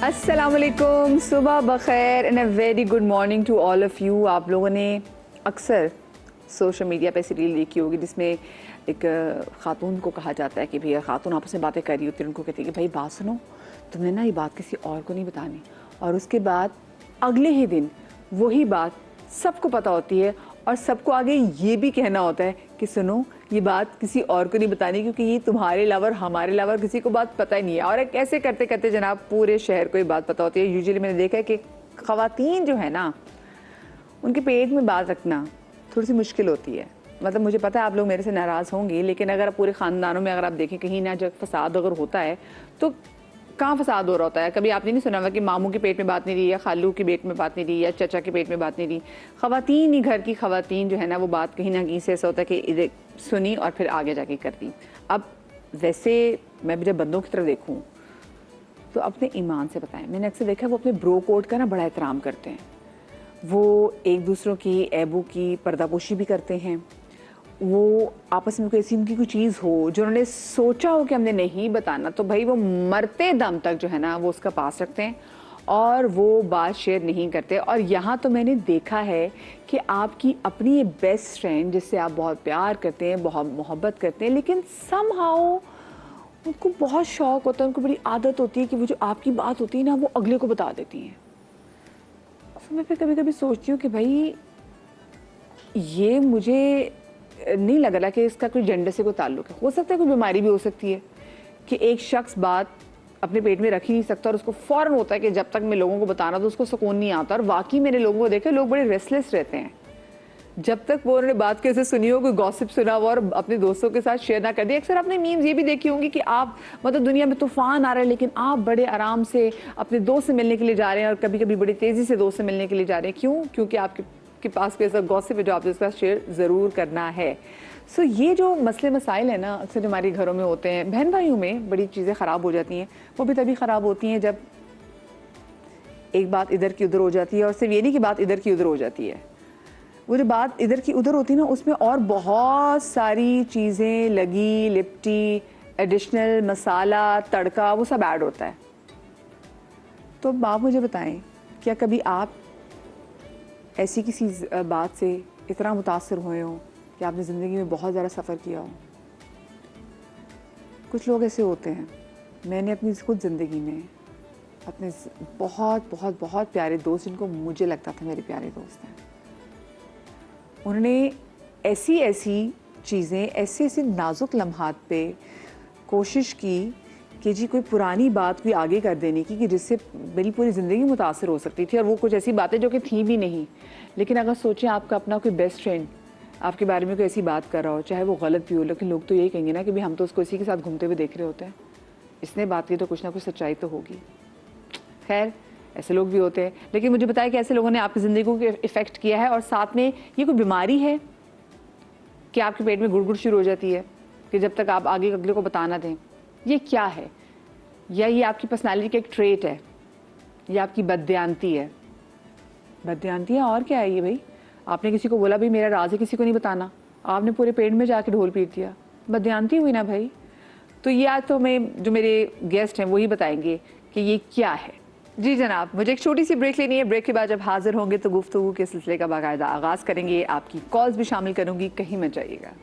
अस्सलामुअलैकुम, सुबह बखैर and a very good morning to all of you. आप लोगों ने अक्सर सोशल मीडिया पे ऐसी रील देखी होगी जिसमें एक ख़ातून को कहा जाता है कि भैया ख़ातून आपस में बातें कर रही होती है, उनको कहती है कि भाई बात सुनो, तुमने ना ये बात किसी और को नहीं बतानी। और उसके बाद अगले ही दिन वही बात सबको पता होती है और सबको आगे ये भी कहना होता है कि सुनो ये बात किसी और को नहीं बतानी, क्योंकि ये तुम्हारे अलावा और हमारे अलावा किसी को बात पता ही नहीं है। और ऐसे करते करते जनाब पूरे शहर को ये बात पता होती है। यूजुअली मैंने देखा है कि ख़वातीन जो है ना, उनके पेट में बात रखना थोड़ी सी मुश्किल होती है। मतलब मुझे पता है आप लोग मेरे से नाराज़ होंगे, लेकिन अगर पूरे ख़ानदानों में अगर आप देखें कहीं ना जब फसाद अगर होता है तो कहाँ फसाद हो रहा होता है। कभी आपने नहीं सुना हुआ कि मामू के पेट में बात नहीं रही या खालू के पेट में बात नहीं रही या चचा के पेट में बात नहीं रही। ख़वातीन ही, घर की ख़वातीन जो है ना, वो बात कहीं ना कहीं से ऐसा होता है कि इधर सुनी और फिर आगे जाके करती। अब वैसे मैं जब बंदों की तरफ देखूँ तो अपने ईमान से बताएं, मैंने अक्सर देखा है वो अपने ब्रो कोड का ना बड़ा एहतराम करते हैं। वो एक दूसरों की ऐबों की पर्दापोशी भी करते हैं। वो आपस में कोई ऐसी उनकी कोई चीज़ हो जो उन्होंने सोचा हो कि हमने नहीं बताना, तो भाई वो मरते दम तक जो है ना वो उसका पास रखते हैं और वो बात शेयर नहीं करते। और यहाँ तो मैंने देखा है कि आपकी अपनी ये बेस्ट फ्रेंड जिससे आप बहुत प्यार करते हैं, बहुत मोहब्बत करते हैं, लेकिन समहाउ उनको बहुत शौक़ होता है, उनको बड़ी आदत होती है कि वो जो आपकी बात होती है ना वो अगले को बता देती हैं। तो मैं फिर कभी कभी सोचती हूँ कि भाई ये मुझे नहीं लग रहा कि इसका कोई जेंडर से कोई ताल्लुक है। हो सकता है कोई बीमारी भी हो सकती है कि एक शख्स बात अपने पेट में रख ही नहीं सकता और उसको फ़ौरन होता है कि जब तक मैं लोगों को बताना तो उसको सुकून नहीं आता। और वाकई मैंने लोगों को देखा, लोग बड़े रेस्टलेस रहते हैं जब तक वो उन्होंने बात कैसे सुनी हो, कोई गॉसिप सुना हुआ और अपने दोस्तों के साथ शेयर ना कर दिया। अक्सर आपने मीम्स ये भी देखी होंगी कि आप मतलब दुनिया में तूफान आ रहा है लेकिन आप बड़े आराम से अपने दोस्त से मिलने के लिए जा रहे हैं और कभी कभी बड़ी तेज़ी से दोस्त से मिलने के लिए जा रहे हैं। क्यों? क्योंकि आपके पास कोई ऐसा गॉसिप है जो आपके साथ शेयर ज़रूर करना है। सो ये जो मसले मसाइल है ना, अक्सर हमारे घरों में होते हैं, बहन भाइयों में बड़ी चीज़ें ख़राब हो जाती हैं। वो भी तभी ख़राब होती हैं जब एक बात इधर की उधर हो जाती है। और सिर्फ ये नहीं कि बात इधर की उधर हो जाती है, वो जो बात इधर की उधर होती है ना उसमें और बहुत सारी चीज़ें लगी लिपटी, एडिशनल मसाला, तड़का, वो सब ऐड होता है। तो आप मुझे बताएं, क्या कभी आप ऐसी किसी बात से इतना मुतासर हुए हो कि आपने ज़िंदगी में बहुत ज़्यादा सफ़र किया हो? कुछ लोग ऐसे होते हैं। मैंने अपनी खुद ज़िंदगी में अपने बहुत बहुत बहुत प्यारे दोस्त, जिनको मुझे लगता था मेरे प्यारे दोस्त हैं, उन्होंने ऐसी ऐसी चीज़ें, ऐसे ऐसे नाजुक लम्हात पे कोशिश की कि जी कोई पुरानी बात कोई आगे कर देने की कि जिससे मेरी पूरी ज़िंदगी मुतासर हो सकती थी। और वो कुछ ऐसी बातें जो कि थी भी नहीं। लेकिन अगर सोचें आपका अपना कोई बेस्ट फ्रेंड आपके बारे में कोई ऐसी बात कर रहा हो, चाहे वो गलत भी हो, लेकिन लोग तो यही कहेंगे ना कि भाई हम तो उसको इसी के साथ घूमते हुए देख रहे होते हैं, इसने बात की तो कुछ ना कुछ सच्चाई तो होगी। खैर, ऐसे लोग भी होते हैं। लेकिन मुझे बताया कि ऐसे लोगों ने आपकी ज़िंदगी को इफ़ेक्ट किया है और साथ में ये कोई बीमारी है कि आपके पेट में गुड़गुड़ शुरू हो जाती है कि जब तक आप आगे अगले को बता ना दें। ये क्या है? या ये आपकी पर्सनालिटी का एक ट्रेट है या आपकी बददियानती है? बददियानती है और क्या है ये भाई? आपने किसी को बोला भाई मेरा राज है किसी को नहीं बताना, आपने पूरे पेट में जाके ढोल पीट दिया, बददियानती हुई ना भाई। तो ये आज तो मैं जो मेरे गेस्ट हैं वही बताएंगे कि ये क्या है। जी जनाब, मुझे एक छोटी सी ब्रेक लेनी है। ब्रेक के बाद जब हाजिर होंगे तो गुफ्तगू के सिलसिले का बाकायदा आगाज़ करेंगे। आपकी कॉल्स भी शामिल करूँगी, कहीं मत जाइएगा।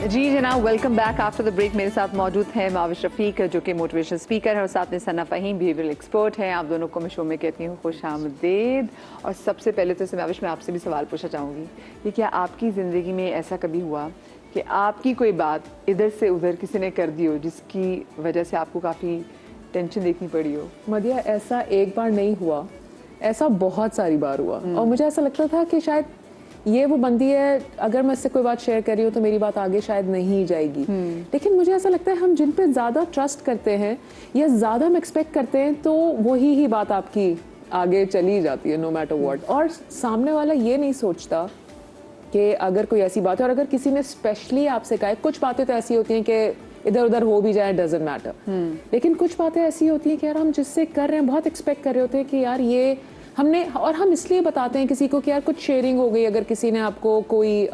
जी जनाब, welcome back after the break. मेरे साथ मौजूद हैं माविश रफ़ीक जो कि मोटिवेशनल स्पीकर है और साथ में सना फ़हीम बिहेवियरल एक्सपर्ट हैं। आप दोनों को मैं शो में कहती हूँ खुश आमदीद। और सबसे पहले तो माविश मैं आपसे भी सवाल पूछना चाहूँगी कि क्या आपकी ज़िंदगी में ऐसा कभी हुआ कि आपकी कोई बात इधर से उधर किसी ने कर दी हो जिसकी वजह से आपको काफ़ी टेंशन देखनी पड़ी हो? मदिया, ऐसा एक बार नहीं हुआ, ऐसा बहुत सारी बार हुआ। और मुझे ऐसा लगता था कि शायद ये वो बंदी है, अगर मैं इससे कोई बात शेयर कर रही हूँ तो मेरी बात आगे शायद नहीं जाएगी। लेकिन मुझे ऐसा लगता है हम जिन पे ज़्यादा ट्रस्ट करते हैं या ज़्यादा हम एक्सपेक्ट करते हैं तो वही ही बात आपकी आगे चली जाती है, नो मैटर व्हाट। और सामने वाला ये नहीं सोचता कि अगर कोई ऐसी बात है, और अगर किसी ने स्पेशली आपसे कहा, कुछ बातें तो ऐसी होती हैं कि इधर उधर हो भी जाए, डजंट मैटर। लेकिन कुछ बातें ऐसी होती हैं कि यार हम जिससे कर रहे हैं बहुत एक्सपेक्ट कर रहे होते हैं कि यार ये हमने, और हम इसलिए बताते हैं किसी को कि यार कुछ शेयरिंग हो गई, अगर किसी ने आपको कोई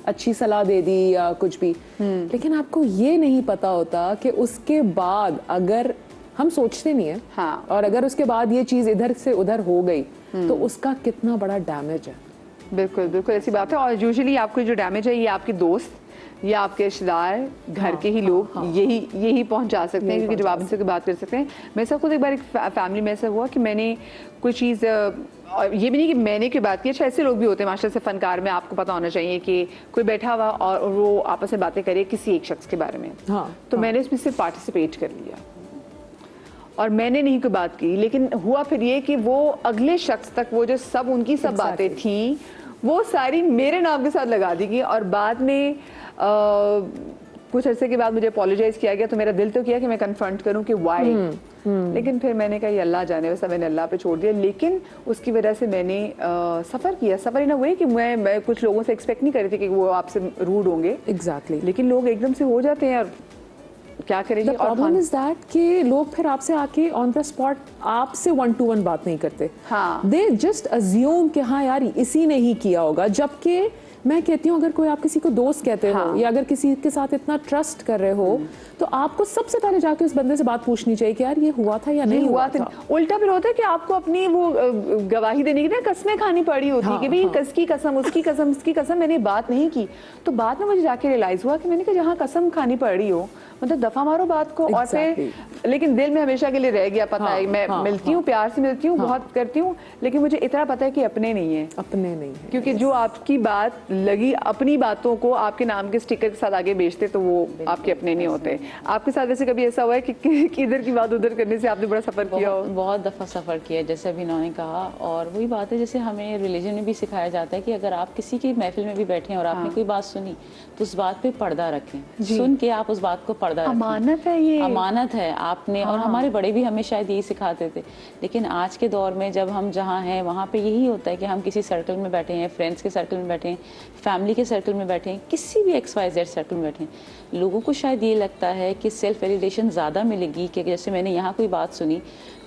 अच्छी सलाह दे दी या कुछ भी, लेकिन आपको ये नहीं पता होता कि उसके बाद अगर हम सोचते नहीं है, हाँ। और अगर उसके बाद ये चीज इधर से उधर हो गई तो उसका कितना बड़ा डैमेज है। बिल्कुल बिल्कुल ऐसी बात है। और यूजुअली आपको जो डैमेज है ये आपके दोस्त या आपके रिश्तेदार, घर के ही लोग यही पहुंचा सकते हैं, क्योंकि जब आप इनसे बात कर सकते हैं। मेरे साथ खुद एक बार एक फैमिली में ऐसा हुआ कि मैंने कोई चीज़, और ये भी नहीं कि मैंने की बात की, अच्छा ऐसे लोग भी होते हैं मास्टर से, फनकार में आपको पता होना चाहिए कि कोई बैठा हुआ और वो आपस में बातें करे किसी एक शख्स के बारे में, तो मैंने उसमें सिर्फ पार्टिसिपेट कर लिया और मैंने नहीं कोई बात की। लेकिन हुआ फिर ये कि वो अगले शख्स तक वो जो सब उनकी सब बातें थी वो सारी मेरे नाम के साथ लगा दी गई, और बाद में कुछ अरसे के बाद मुझे अपोलोजाइज किया गया, तो मेरा दिल तो किया कि मैं कन्फ्रंट करूं कि व्हाई, लेकिन फिर मैंने कहा ये अल्लाह जाने, वैसा मैंने अल्लाह पे छोड़ दिया। लेकिन उसकी वजह से मैंने सफ़र किया, सफ़र इन अ वे कि मैं कुछ लोगों से एक्सपेक्ट नहीं कर रही थी कि वो आपसे रूड होंगे, एग्जैक्टली, लेकिन लोग एकदम से हो जाते हैं और क्या करेंगे। प्रॉब्लम इज दैट कि लोग फिर आपसे आके ऑन द स्पॉट आपसे 1-to-1 बात नहीं करते, दे जस्ट अज्यूम कि हाँ यार इसी ने ही किया होगा। जबकि मैं कहती हूँ अगर कोई आप किसी को दोस्त कहते हो या अगर किसी के साथ इतना ट्रस्ट कर रहे हो तो आपको सबसे पहले जाके उस बंदे से बात पूछनी चाहिए कि यार ये हुआ था या नहीं हुआ था। उल्टा फिर होता है कि आपको अपनी वो गवाही देने की ना कसमें खानी पड़ी होती है कि भाई कसकी कसम, उसकी कसम, उसकी कसम, मैंने बात नहीं की। तो बाद में मुझे जाके रियलाइज हुआ कि मैंने कहा जहाँ कसम खानी पड़ी हो मतलब दफा मारो बात को। और फिर लेकिन दिल में हमेशा के लिए रह गया, पता है मैं मिलती हूँ, प्यार से मिलती हूँ, बहुत करती हूँ, लेकिन मुझे इतना पता है कि अपने नहीं है, अपने नहीं है, क्योंकि जो आपकी बात लगी अपनी बातों को आपके नाम के स्टिकर के साथ आगे बेचते तो वो आपके अपने नहीं होते। आपके साथ वैसे कभी ऐसा हुआ है कि इधर की बात उधर करने से आपने बड़ा सफर किया हो? बहुत दफ़ा सफ़र किया, जैसे अभी इन्होंने कहा। और वही बात है जैसे हमें रिलीजन में भी सिखाया जाता है कि अगर आप किसी की महफिल में भी बैठे हैं और आपने कोई बात सुनी तो उस बात पे पर्दा रखें, सुन के आप उस बात को पर्दा रखें। अमानत है, ये अमानत है आपने। और हमारे बड़े भी हमें शायद यही सिखाते थे, लेकिन आज के दौर में जब हम जहाँ हैं वहाँ पे यही होता है कि हम किसी सर्कल में बैठे हैं, फ्रेंड्स के सर्कल में बैठे हैं, फैमिली के सर्कल में बैठे हैं, किसी भी XYZ सर्कल में बैठे हैं, लोगों को शायद ये लगता है कि सेल्फ वैलिडेशन ज़्यादा मिलेगी कि जैसे मैंने यहाँ कोई बात सुनी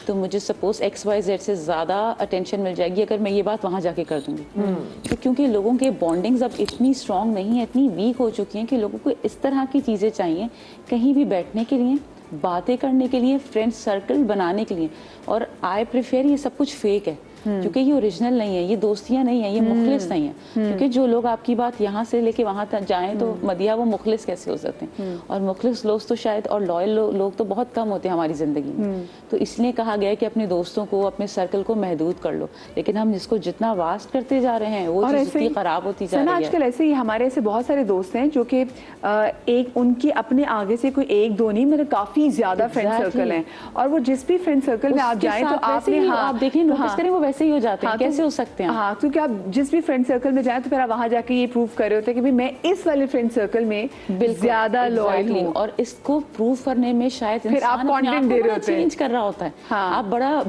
तो मुझे सपोज XYZ से ज़्यादा अटेंशन मिल जाएगी अगर मैं ये बात वहाँ जाके कर दूँगी। तो क्योंकि लोगों के बॉन्डिंग्स अब इतनी स्ट्रॉन्ग नहीं है, इतनी वीक हो चुकी हैं कि लोगों को इस तरह की चीज़ें चाहिए कहीं भी बैठने के लिए, बातें करने के लिए, फ्रेंड सर्कल बनाने के लिए। और आई प्रेफर ये सब कुछ फेक है, क्योंकि ये ओरिजिनल नहीं है, ये दोस्तियां नहीं है, ये मुखलिस नहीं है। क्योंकि जो लोग आपकी बात यहाँ से लेके वहां तक जाएं तो मदिया वो मुखलिस कैसे हो सकते हैं? और मुखलिस लोग तो शायद, और लॉयल लोग तो बहुत कम होते हैं हमारी जिंदगी में। तो इसलिए कहा गया है कि अपने दोस्तों को, अपने सर्कल को महदूद कर लो। लेकिन हम जिसको जितना वास्ट करते जा रहे हैं वो चीज़ उतनी खराब होती जा रही है। आजकल ऐसे ही हमारे ऐसे बहुत सारे दोस्त हैं जो कि एक उनके अपने आगे से कोई एक दो नहीं, मतलब काफी ज्यादा फ्रेंड सर्कल है, और वो जिस भी फ्रेंड सर्कल में आप जाएं तो आपने आप देखिए नोटिस करें वो वैसे ही हो जाते हैं। कैसे हो सकते हैं? हाँ, क्योंकि आप जिस भी फ्रेंड सर्कल में जाएं तो फिर आप वहां जाके ये प्रूव कर रहे होते हैं कि भाई मैं इस वाले फ्रेंड सर्कल में ज्यादा लॉयल हूं। और इसको प्रूव करने में शायद फिर आप कंटेंट दे रहे होते हैं, चेंज कर रहा होता है। आप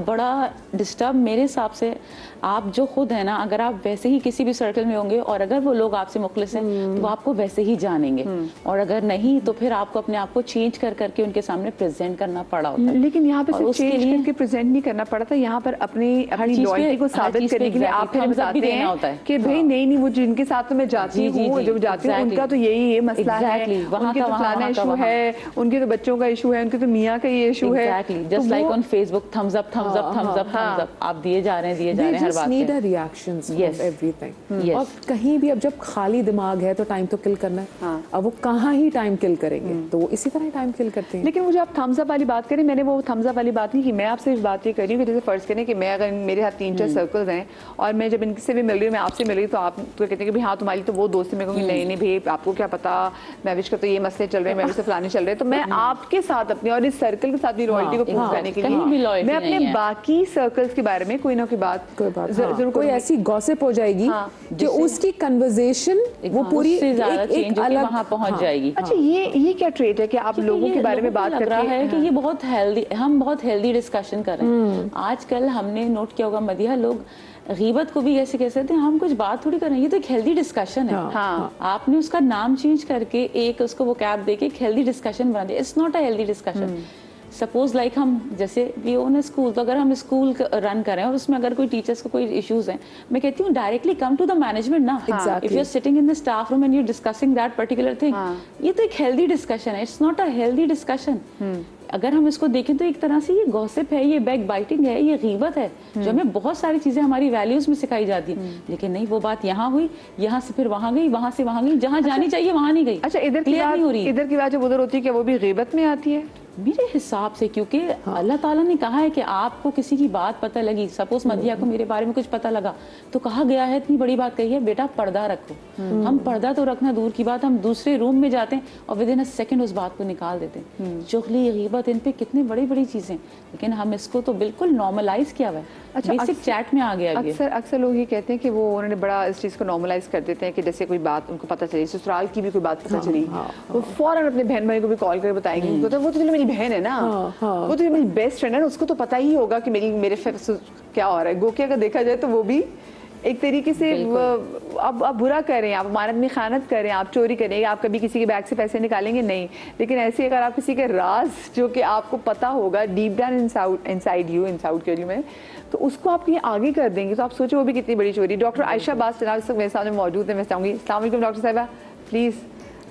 बड़ा डिस्टर्ब, मेरे हिसाब से आप जो खुद है ना, अगर आप वैसे ही किसी भी सर्कल में होंगे और अगर वो लोग आपसे मुखलिस हैं तो आपको वैसे ही जानेंगे, और अगर नहीं तो फिर आपको अपने आप को चेंज कर करके उनके सामने प्रेजेंट करना पड़ा होता है। लेकिन यहाँ पे सिर्फ चेंज करके प्रेजेंट नहीं करना पड़ा था, यहाँ पर अपनी लॉयल्टी को साबित करने के लिए आप फिर बताते हैं कि भाई नहीं वो जिनके साथ तो मैं जाती हूँ, जब जाती हूँ उनका तो यही मसला है, उनके तो फलाना इशू है, उनके तो बच्चों का इशू है, उनके तो मियाँ का ये इशू है। Just like on Facebook, thumbs up thumbs up thumbs up thumbs up आप दिए जा रहे हैं हर बात need a reactions of everything। और कहीं भी अब जब खाली दिमाग है तो टाइम तो किल करना है। अब वो कहाँ ही टाइम किल करेंगे, तो वो इसी तरह टाइम किल करते हैं। लेकिन मुझे आप थम्स अप वाली बात करें, मैंने वो थम्स अप वाली बात नहीं की, मैं आपसे इस बात ये कर रही हूँ कि जैसे फर्ज करें कि मैं अगर मेरे साथ 3-4 सर्कल्स हैं और मैं जब इनसे भी मिल रही हूँ, मैं आपसे मिल रही हूँ, तो आप तो कहते हैं कि हाँ तुम्हारी तो वो दोस्त है, मैं कहूँगी नहीं भाई आपको क्या पता, मैं विश का तो ये मसले चल रहे हैं, मैं से फलाने चल रहे हैं। तो मैं आपके साथ अपने और इस सर्कल के साथ भी लॉयल्टी को प्रूव करने के लिए मैं अपने बाकी सर्कल्स के बारे में कोई ना कोई बात साथ। जरूर कोई ऐसी गॉसिप हो जाएगी कि उसकी कन्वर्सेशन वो पूरी उससे ज्यादा एक चेंज होके अलग वहां पहुंच जाएगी। अच्छा, ये क्या ट्रेट है कि आप क्योंकि लोगों ये के बारे में लोगों को बात लग रहा करके है कि ये बहुत हेल्दी, हम बहुत हेल्दी डिस्कशन कर रहे हैं। आजकल हमने नोट किया होगा मदिया, लोग गीबत को भी ऐसे कह सकते हैं, हम कुछ बात थोड़ी कर रहे हैं, ये तो एक हेल्दी डिस्कशन है। हाँ। आपने उसका नाम चेंज करके एक उसको वो कैप देके एक हेल्दी डिस्कशन बना दिया। It's not a healthy discussion. Suppose like हम जैसे वी ओन स्कूल, तो अगर हम स्कूल रन कर रहे हैं और उसमें अगर कोई टीचर्स को कोई इश्यूज हैं, मैं कहती हूँ directly come to the management ना। Exactly. If you are sitting in the staff room and you discussing that particular thing, ये तो एक हेल्दी डिस्कशन है। It's not a healthy discussion. अगर हम इसको देखें तो एक तरह से ये गॉसिप है, ये बैक बाइटिंग है, ये गीबत है, जो हमें बहुत सारी चीजें हमारी वैल्यूज में सिखाई जाती है। लेकिन नहीं, वो बात यहाँ हुई, यहाँ से फिर वहां गई, वहां से वहां गई, जहाँ जानी चाहिए वहां नहीं गई। अच्छा, इधर की नहीं हो रही बात, इधर की बात जब उधर होती है, क्या वो भी गीबत में आती है? मेरे हिसाब से, क्योंकि अल्लाह ताला ने कहा है कि आपको किसी की बात पता लगी, सपोज मदिया को मेरे बारे में कुछ पता लगा, तो कहा गया है, इतनी बड़ी बात कही है, बेटा पर्दा रखो। हम पर्दा तो रखना दूर की बात, हम दूसरे रूम में जाते हैं और विद इन अ सेकंड उस बात को निकाल देते हैं। चुगली, गीबत, इन पे कितनी बड़ी बड़ी चीजें, लेकिन हम इसको तो बिल्कुल नॉर्मलाइज किया हुआ है। अच्छा, बेसिक चैट में आ गया ये। अक्सर लोग ये कहते हैं कि वो उन्होंने बड़ा इस चीज़ को नॉर्मलाइज कर देते हैं कि जैसे कोई बात उनको पता चली, ससुराल की भी कोई बात पता चली, वो फौरन अपने बहन भाई को भी कॉल कर बताएंगे। उनको तो वो तो मेरी बहन है ना, वो तो मेरी बेस्ट फ्रेंड है ना, उसको तो पता ही होगा कि मेरे क्या हो रहा है। गोके अगर देखा जाए तो वो भी एक तरीके से आप बुरा कर रहे हैं, आप अमानत में खानत कर रहे हैं, आप चोरी करेंगे, आप कभी किसी के बैग से पैसे निकालेंगे नहीं। लेकिन ऐसे अगर आप किसी के राज जो कि आपको पता होगा डीप डाउन इनसाइड यू कह रही हूँ मैं, तो उसको आप कहीं आगे कर देंगे, तो आप सोचो वो भी कितनी बड़ी चोरी। डॉक्टर आयशा बास जनाब इस वक्त मेरे सामने मौजूद है, मैं चाहूँगी। अस्सलाम वालेकुम डॉक्टर साहिबा, प्लीज़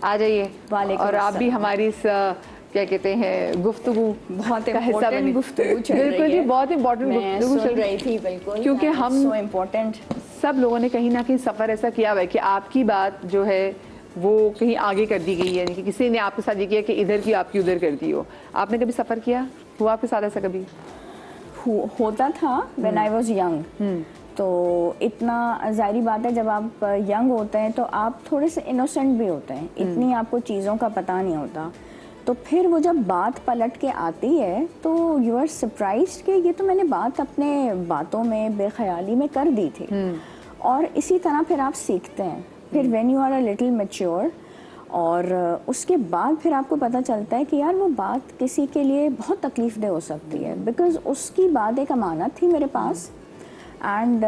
आ जाइए और आप भी हमारी इस क्या कहते हैं गुफ्तगू बहुत का हिस्सा बनिए। गुफ्तगू चल रही बिल्कुल जी, है। बहुत इंपॉर्टेंट गुफ्तगू चल रही थी, बिल्कुल, क्योंकि हम सो इम्पोर्टेंट सब लोगों ने कहीं ना कहीं सफ़र ऐसा किया हुआ है कि आपकी बात जो है वो कहीं आगे कर दी गई है, यानी कि किसी ने आपके साथ ये किया कि इधर की आपकी उधर कर दी हो। आपने कभी सफ़र किया, हुआ आपके साथ ऐसा कभी? होता था व्हेन आई वाज यंग। तो इतना जाहिर बात है, जब आप यंग होते हैं तो आप थोड़े से इनोसेंट भी होते हैं, इतनी आपको चीज़ों का पता नहीं होता। तो फिर वो जब बात पलट के आती है तो यू आर सरप्राइज्ड कि ये तो मैंने बात अपने बातों में बेख्याली में कर दी थी। और इसी तरह फिर आप सीखते हैं। फिर when you are a little mature, और उसके बाद फिर आपको पता चलता है कि यार वो बात किसी के लिए बहुत तकलीफ दे हो सकती है, बिकॉज उसकी बात एक अमानत थी मेरे पास एंड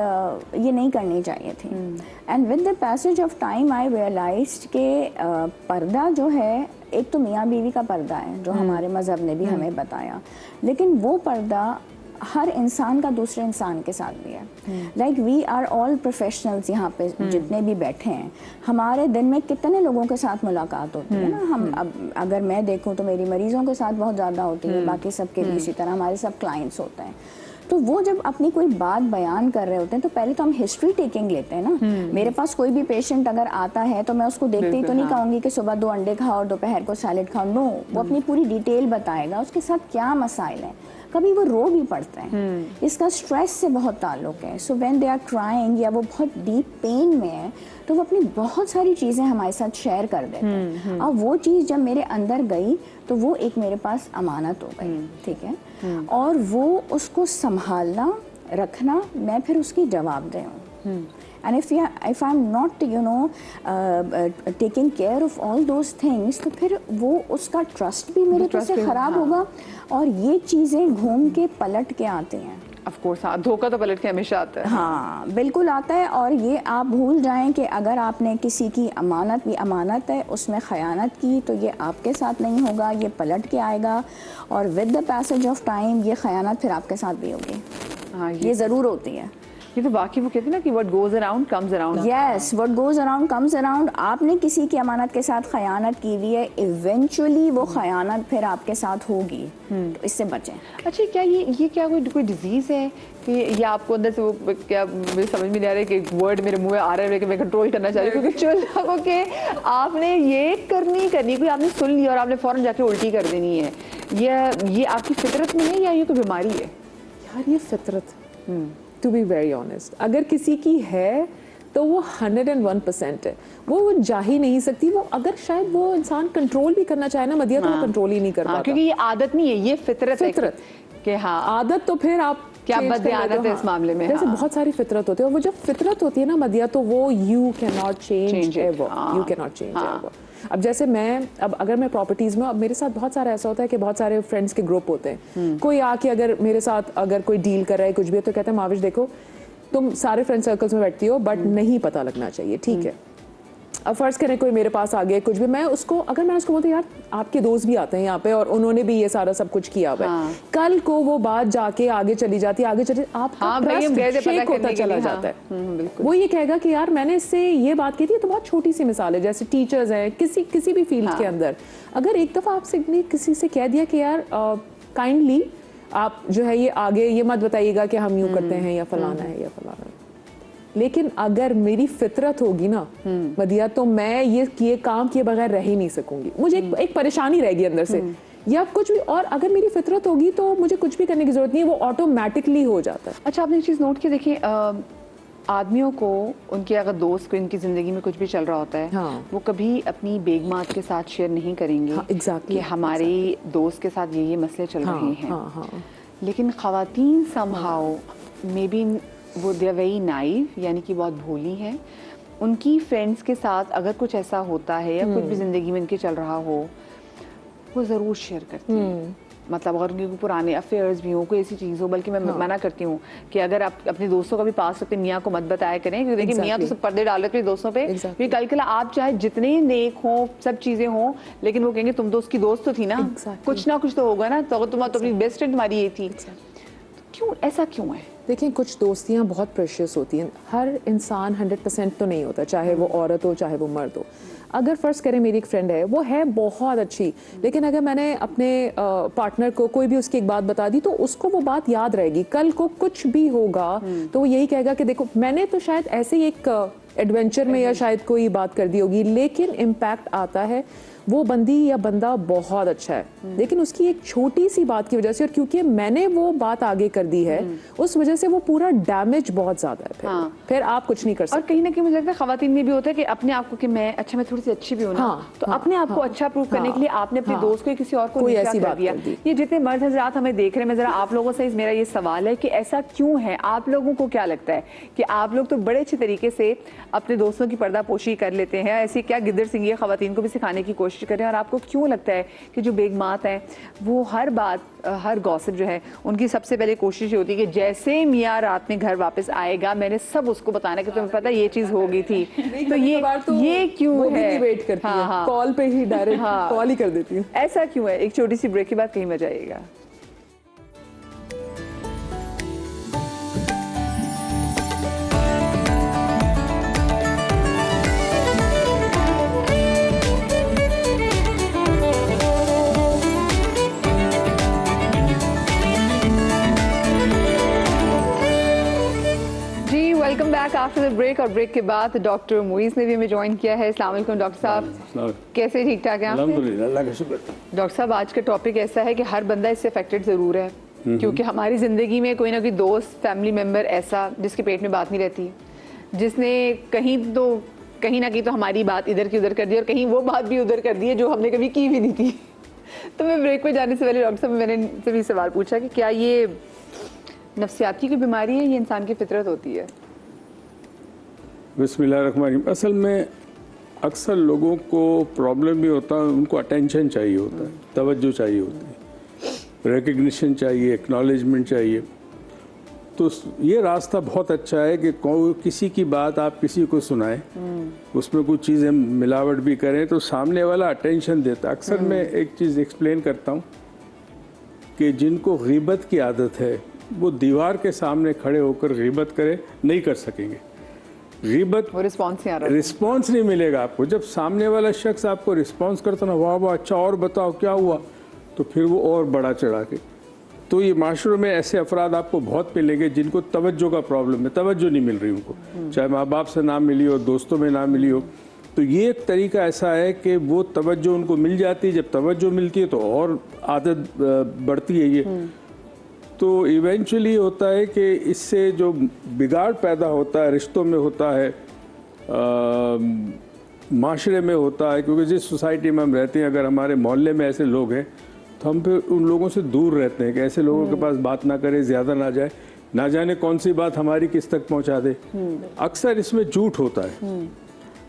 ये नहीं करनी चाहिए थी। And with the passage of time I realized कि पर्दा जो है, एक तो मियाँ बीवी का पर्दा है जो हमारे मज़हब ने भी हमें बताया, लेकिन वो पर्दा हर इंसान का दूसरे इंसान के साथ भी है। Like we are all professionals यहाँ पे जितने भी बैठे हैं, हमारे दिन में कितने लोगों के साथ मुलाकात होती है ना। हम अब अगर मैं देखूँ तो मेरी मरीजों के साथ बहुत ज़्यादा होती है, बाकी सबके भी इसी तरह, हमारे सब क्लाइंट्स होते हैं। तो वो जब अपनी कोई बात बयान कर रहे होते हैं तो पहले तो हम हिस्ट्री टेकिंग लेते हैं ना। मेरे पास कोई भी पेशेंट अगर आता है तो मैं उसको देखते ही तो नहीं कहूँगी कि सुबह 2 अंडे खाओ और दोपहर को सैलेड खाओ। नो, वो अपनी पूरी डिटेल बताएगा, उसके साथ क्या मसाइल हैं। कभी वो रो भी पड़ते हैं, इसका स्ट्रेस से बहुत ताल्लुक है। So when they are crying या वो बहुत डीप पेन में है तो वो अपनी बहुत सारी चीज़ें हमारे साथ शेयर कर देते हैं। और वो चीज़ जब मेरे अंदर गई तो वो एक मेरे पास अमानत हो गई, ठीक है। और वो उसको संभालना, रखना, मैं फिर उसकी जवाबदेह हूँ। And if I'm not, taking care of all those things, तो फिर वो उसका ट्रस्ट भी मेरे पे से खराब होगा और ये चीज़ें घूम के पलट के आती हैं। ऑफ कोर्स, हाँ, धोखा तो पलट के हमेशा आता है। हाँ, बिल्कुल आता है। और ये आप भूल जाएं कि अगर आपने किसी की अमानत, ये अमानत है, उसमें ख़यानत की तो ये आपके साथ नहीं होगा, ये पलट के आएगा और with the passage of time ये ख़यानत फिर आपके साथ भी होगी। हाँ, ये ज़रूर होती है। ये तो वाकई वो कहते हैं ना कि what goes around comes around. Yes, what goes around comes around. आपने किसी की अमानत के साथ खयानत की हुई है, इवेंचुअली वो खयानत फिर आपके साथ होगी, तो इससे बचें। अच्छा, क्या ये क्या कोई डिजीज़ है कि या आपको अंदर से वो क्या, मुझे समझ में नहीं आ रहा है कि वर्ड मेरे मुंह में आ रहा है कि मैं कंट्रोल करना चाह रही हूँ, क्योंकि चलो कि आपने ये करनी कोई आपने सुन लिया और आपने फ़ौरन जाके उल्टी कर देनी है, ये आपकी फितरत में है या ये कोई बीमारी है? यार ये फितरत, टू बी वेरी ऑनेस्ट, अगर किसी की है तो वो 101% है, वो जा ही नहीं सकती। वो अगर शायद वो इंसान कंट्रोल भी करना चाहे ना मदिया, तो वो कंट्रोल ही नहीं कर पाता, क्योंकि ये आदत नहीं है, ये फितरत है कि हाँ, आदत तो फिर आप क्या change कर बददियानत लेते हो, है इस मामले में, जैसे हाँ। बहुत सारी फितरत होती है, और वो जब फितरत होती है ना मदिया, तो वो you can not Change change it, ever, हाँ। यू कैन नॉट चेंज हाँ। एवर। अब जैसे मैं, अब अगर मैं प्रॉपर्टीज में, अब मेरे साथ बहुत सारा ऐसा होता है कि बहुत सारे फ्रेंड्स के ग्रुप होते हैं, कोई आके अगर मेरे साथ अगर कोई डील कर रहा है कुछ भी है, तो कहते हैं माविश देखो तुम सारे फ्रेंड सर्कल्स में बैठती हो, बट नहीं पता लगना चाहिए, ठीक है। अब फर्ज करें कोई मेरे पास आ गया कुछ भी, मैं उसको, अगर मैं उसको बोलती यार आपके दोस्त भी आते हैं यहाँ पे और उन्होंने भी ये सारा सब कुछ किया हुआ है, हाँ। कल को वो बात जाके आगे चली जाती है, आगे चली, आपका हाँ, भाई, हम गए थे ट्रस्ट पता शेक करने होता के चला लिए, हाँ। जाता है। बिल्कुल। वो ये कहेगा कि यार मैंने इससे ये बात की थी, तो बहुत छोटी सी मिसाल है, जैसे टीचर्स हैं किसी भी फील्ड हाँ। के अंदर, अगर एक दफा आपसे किसी से कह दिया कि यार काइंडली आप जो है ये आगे ये मत बताइएगा कि हम यूं करते हैं या फलाना है या फलाना है, लेकिन अगर मेरी फितरत होगी ना मदिया, तो मैं ये काम किए बगैर रह ही नहीं सकूंगी, मुझे एक परेशानी रहेगी अंदर से या कुछ भी, और अगर मेरी फितरत होगी तो मुझे कुछ भी करने की जरूरत नहीं है, वो ऑटोमेटिकली हो जाता है। अच्छा, आपने एक चीज़ नोट की, देखिए आदमियों को उनके अगर दोस्त को इनकी ज़िंदगी में कुछ भी चल रहा होता है, हाँ। वो कभी अपनी बेगमात के साथ शेयर नहीं करेंगे, हाँ, exactly, कि हमारे दोस्त के साथ ये मसले चल रहे हैं। हाँ, हाँ। लेकिन ख़वातीन समहाउ मे बी वो दे आर वेरी नाइव, यानी कि बहुत भोली हैं, उनकी फ्रेंड्स के साथ अगर कुछ ऐसा होता है या कुछ भी ज़िंदगी में इनके चल रहा हो, वो ज़रूर शेयर करती हैं। मतलब अगर उनके पुराने अफेयर्स भी हो, कोई ऐसी चीज़ हो, बल्कि मैं मना करती हूँ कि अगर आप अपने दोस्तों का भी पास अपने मियाँ को मत बताया करें, क्योंकि देखिए मियाँ तो सब पर्दे डाल रहे हैं दोस्तों पे, क्योंकि कल के आप चाहे जितने नेक हों, सब चीज़ें हों, लेकिन वो कहेंगे तुम तो उसकी दोस्त तो थी ना, कुछ ना कुछ तो होगा ना, तो तुम तो अपनी बेस्ट फ्रेंड तुम्हारी ये थी, क्यों ऐसा क्यों है? देखिए कुछ दोस्तियाँ बहुत प्रेशियस होती हैं, हर इंसान 100% तो नहीं होता, चाहे वो औरत हो चाहे वो मर्द हो। अगर फ़र्ज़ करें मेरी एक फ्रेंड है, वो है बहुत अच्छी, लेकिन अगर मैंने अपने पार्टनर को कोई भी उसकी एक बात बता दी, तो उसको वो बात याद रहेगी, कल को कुछ भी होगा तो वो यही कहेगा कि देखो मैंने तो शायद ऐसे ही एक एडवेंचर में या शायद कोई बात कर दी होगी, लेकिन इम्पैक्ट आता है वो बंदी या बंदा बहुत अच्छा है, लेकिन उसकी एक छोटी सी बात की वजह से, और क्योंकि मैंने वो बात आगे कर दी है, उस वजह से वो पूरा डैमेज बहुत ज्यादा है, फिर आप कुछ नहीं कर सकते। और कहीं ना कहीं मुझे लगता है खवातीन में भी होता है कि अपने आप को कि मैं थोड़ी सी अच्छी भी हूँ ना, तो अपने आप को अच्छा प्रूव करने के लिए आपने अपने दोस्त को किसी और को नीचा कर दिया। ये जितने मर्द हजरात हमें देख रहे हैं, मैं जरा आप लोगों से मेरा ये सवाल है कि ऐसा क्यों है? आप लोगों को क्या लगता है कि आप लोग तो बड़े अच्छे तरीके से अपने दोस्तों की पर्दापोशी कर लेते हैं, ऐसी क्या गिद्दर सिंह ये खवातीन को भी सिखाने की कोशिश करें, और आपको क्यों लगता है कि जो बेगमात हैं वो हर बात, हर गॉसिप जो है, उनकी सबसे पहले कोशिश ये होती है कि जैसे मियाँ रात में घर वापस आएगा मैंने सब उसको बताना कि तुम्हें पता ये चीज हो गई थी, तो ये क्यों वो है? भी वेट करती है, हाँ। कॉल पे ही डायरेक्ट कॉल ही कर देती हूँ। ऐसा क्यों है? एक छोटी सी ब्रेक के बाद कहीं मजा आएगा। Welcome back after the break. और ब्रेक के बाद डॉक्टर मुईज़ ने भी हमें ज्वाइन किया है। अस्सलाम वालेकुम डॉक्टर साहब, कैसे? ठीक ठाक हैं आप? अल्हम्दुलिल्लाह, अल्लाह का शुक्र। डॉक्टर साहब, आज का टॉपिक ऐसा है कि हर बंदा इससे अफेक्टेड ज़रूर है, क्योंकि हमारी ज़िंदगी में कोई ना कोई दोस्त, फैमिली मेम्बर ऐसा जिसके पेट में बात नहीं रहती, जिसने कहीं ना कहीं तो हमारी बात इधर की उधर कर दी, और कहीं वो बात भी उधर कर दी है जो हमने कभी की भी नहीं थी। तो मैं ब्रेक पे जाने से पहले डॉक्टर साहब मैंने से भी सवाल पूछा कि क्या ये नफ्सियाती की बीमारी है, ये इंसान की फितरत होती है? बिस्मिल्लाहिर्रहमानिर्रहीम। असल में अक्सर लोगों को प्रॉब्लम भी होता है, उनको अटेंशन चाहिए होता है, तवज्जो चाहिए होती है, रिकग्निशन चाहिए, एक्नॉलेजमेंट चाहिए। तो ये रास्ता बहुत अच्छा है कि किसी की बात आप किसी को सुनाएं, उसमें कुछ चीज़ें मिलावट भी करें तो सामने वाला अटेंशन देता है। अक्सर मैं एक चीज़ एक्सप्लेन करता हूँ कि जिनको गीबत की आदत है वो दीवार के सामने खड़े होकर गीबत करे नहीं कर सकेंगे। गीबत वो रिस्पॉन्स नहीं आ रहा, रिस्पॉन्स नहीं मिलेगा आपको। जब सामने वाला शख्स आपको रिस्पॉन्स करता ना, वाह वाह अच्छा और बताओ क्या हुआ, तो फिर वो और बड़ा चढ़ा के। तो ये माशरे में ऐसे अफराद आपको बहुत मिलेंगे जिनको तवज्जो का प्रॉब्लम है, तवज्जो नहीं मिल रही उनको, चाहे माँ बाप से ना मिली हो, दोस्तों में ना मिली हो। तो ये एक तरीका ऐसा है कि वो तवज्जो उनको मिल जाती है। जब तवज्जो मिलती है तो और आदत बढ़ती है ये। तो इवेंचुअली होता है कि इससे जो बिगाड़ पैदा होता है रिश्तों में होता है, माशरे में होता है, क्योंकि जिस सोसाइटी में हम रहते हैं अगर हमारे मोहल्ले में ऐसे लोग हैं तो हम फिर उन लोगों से दूर रहते हैं कि ऐसे लोगों के पास बात ना करें, ज़्यादा ना जाए। ना जाने कौन सी बात हमारी किस तक पहुंचा दे। अक्सर इसमें झूठ होता है।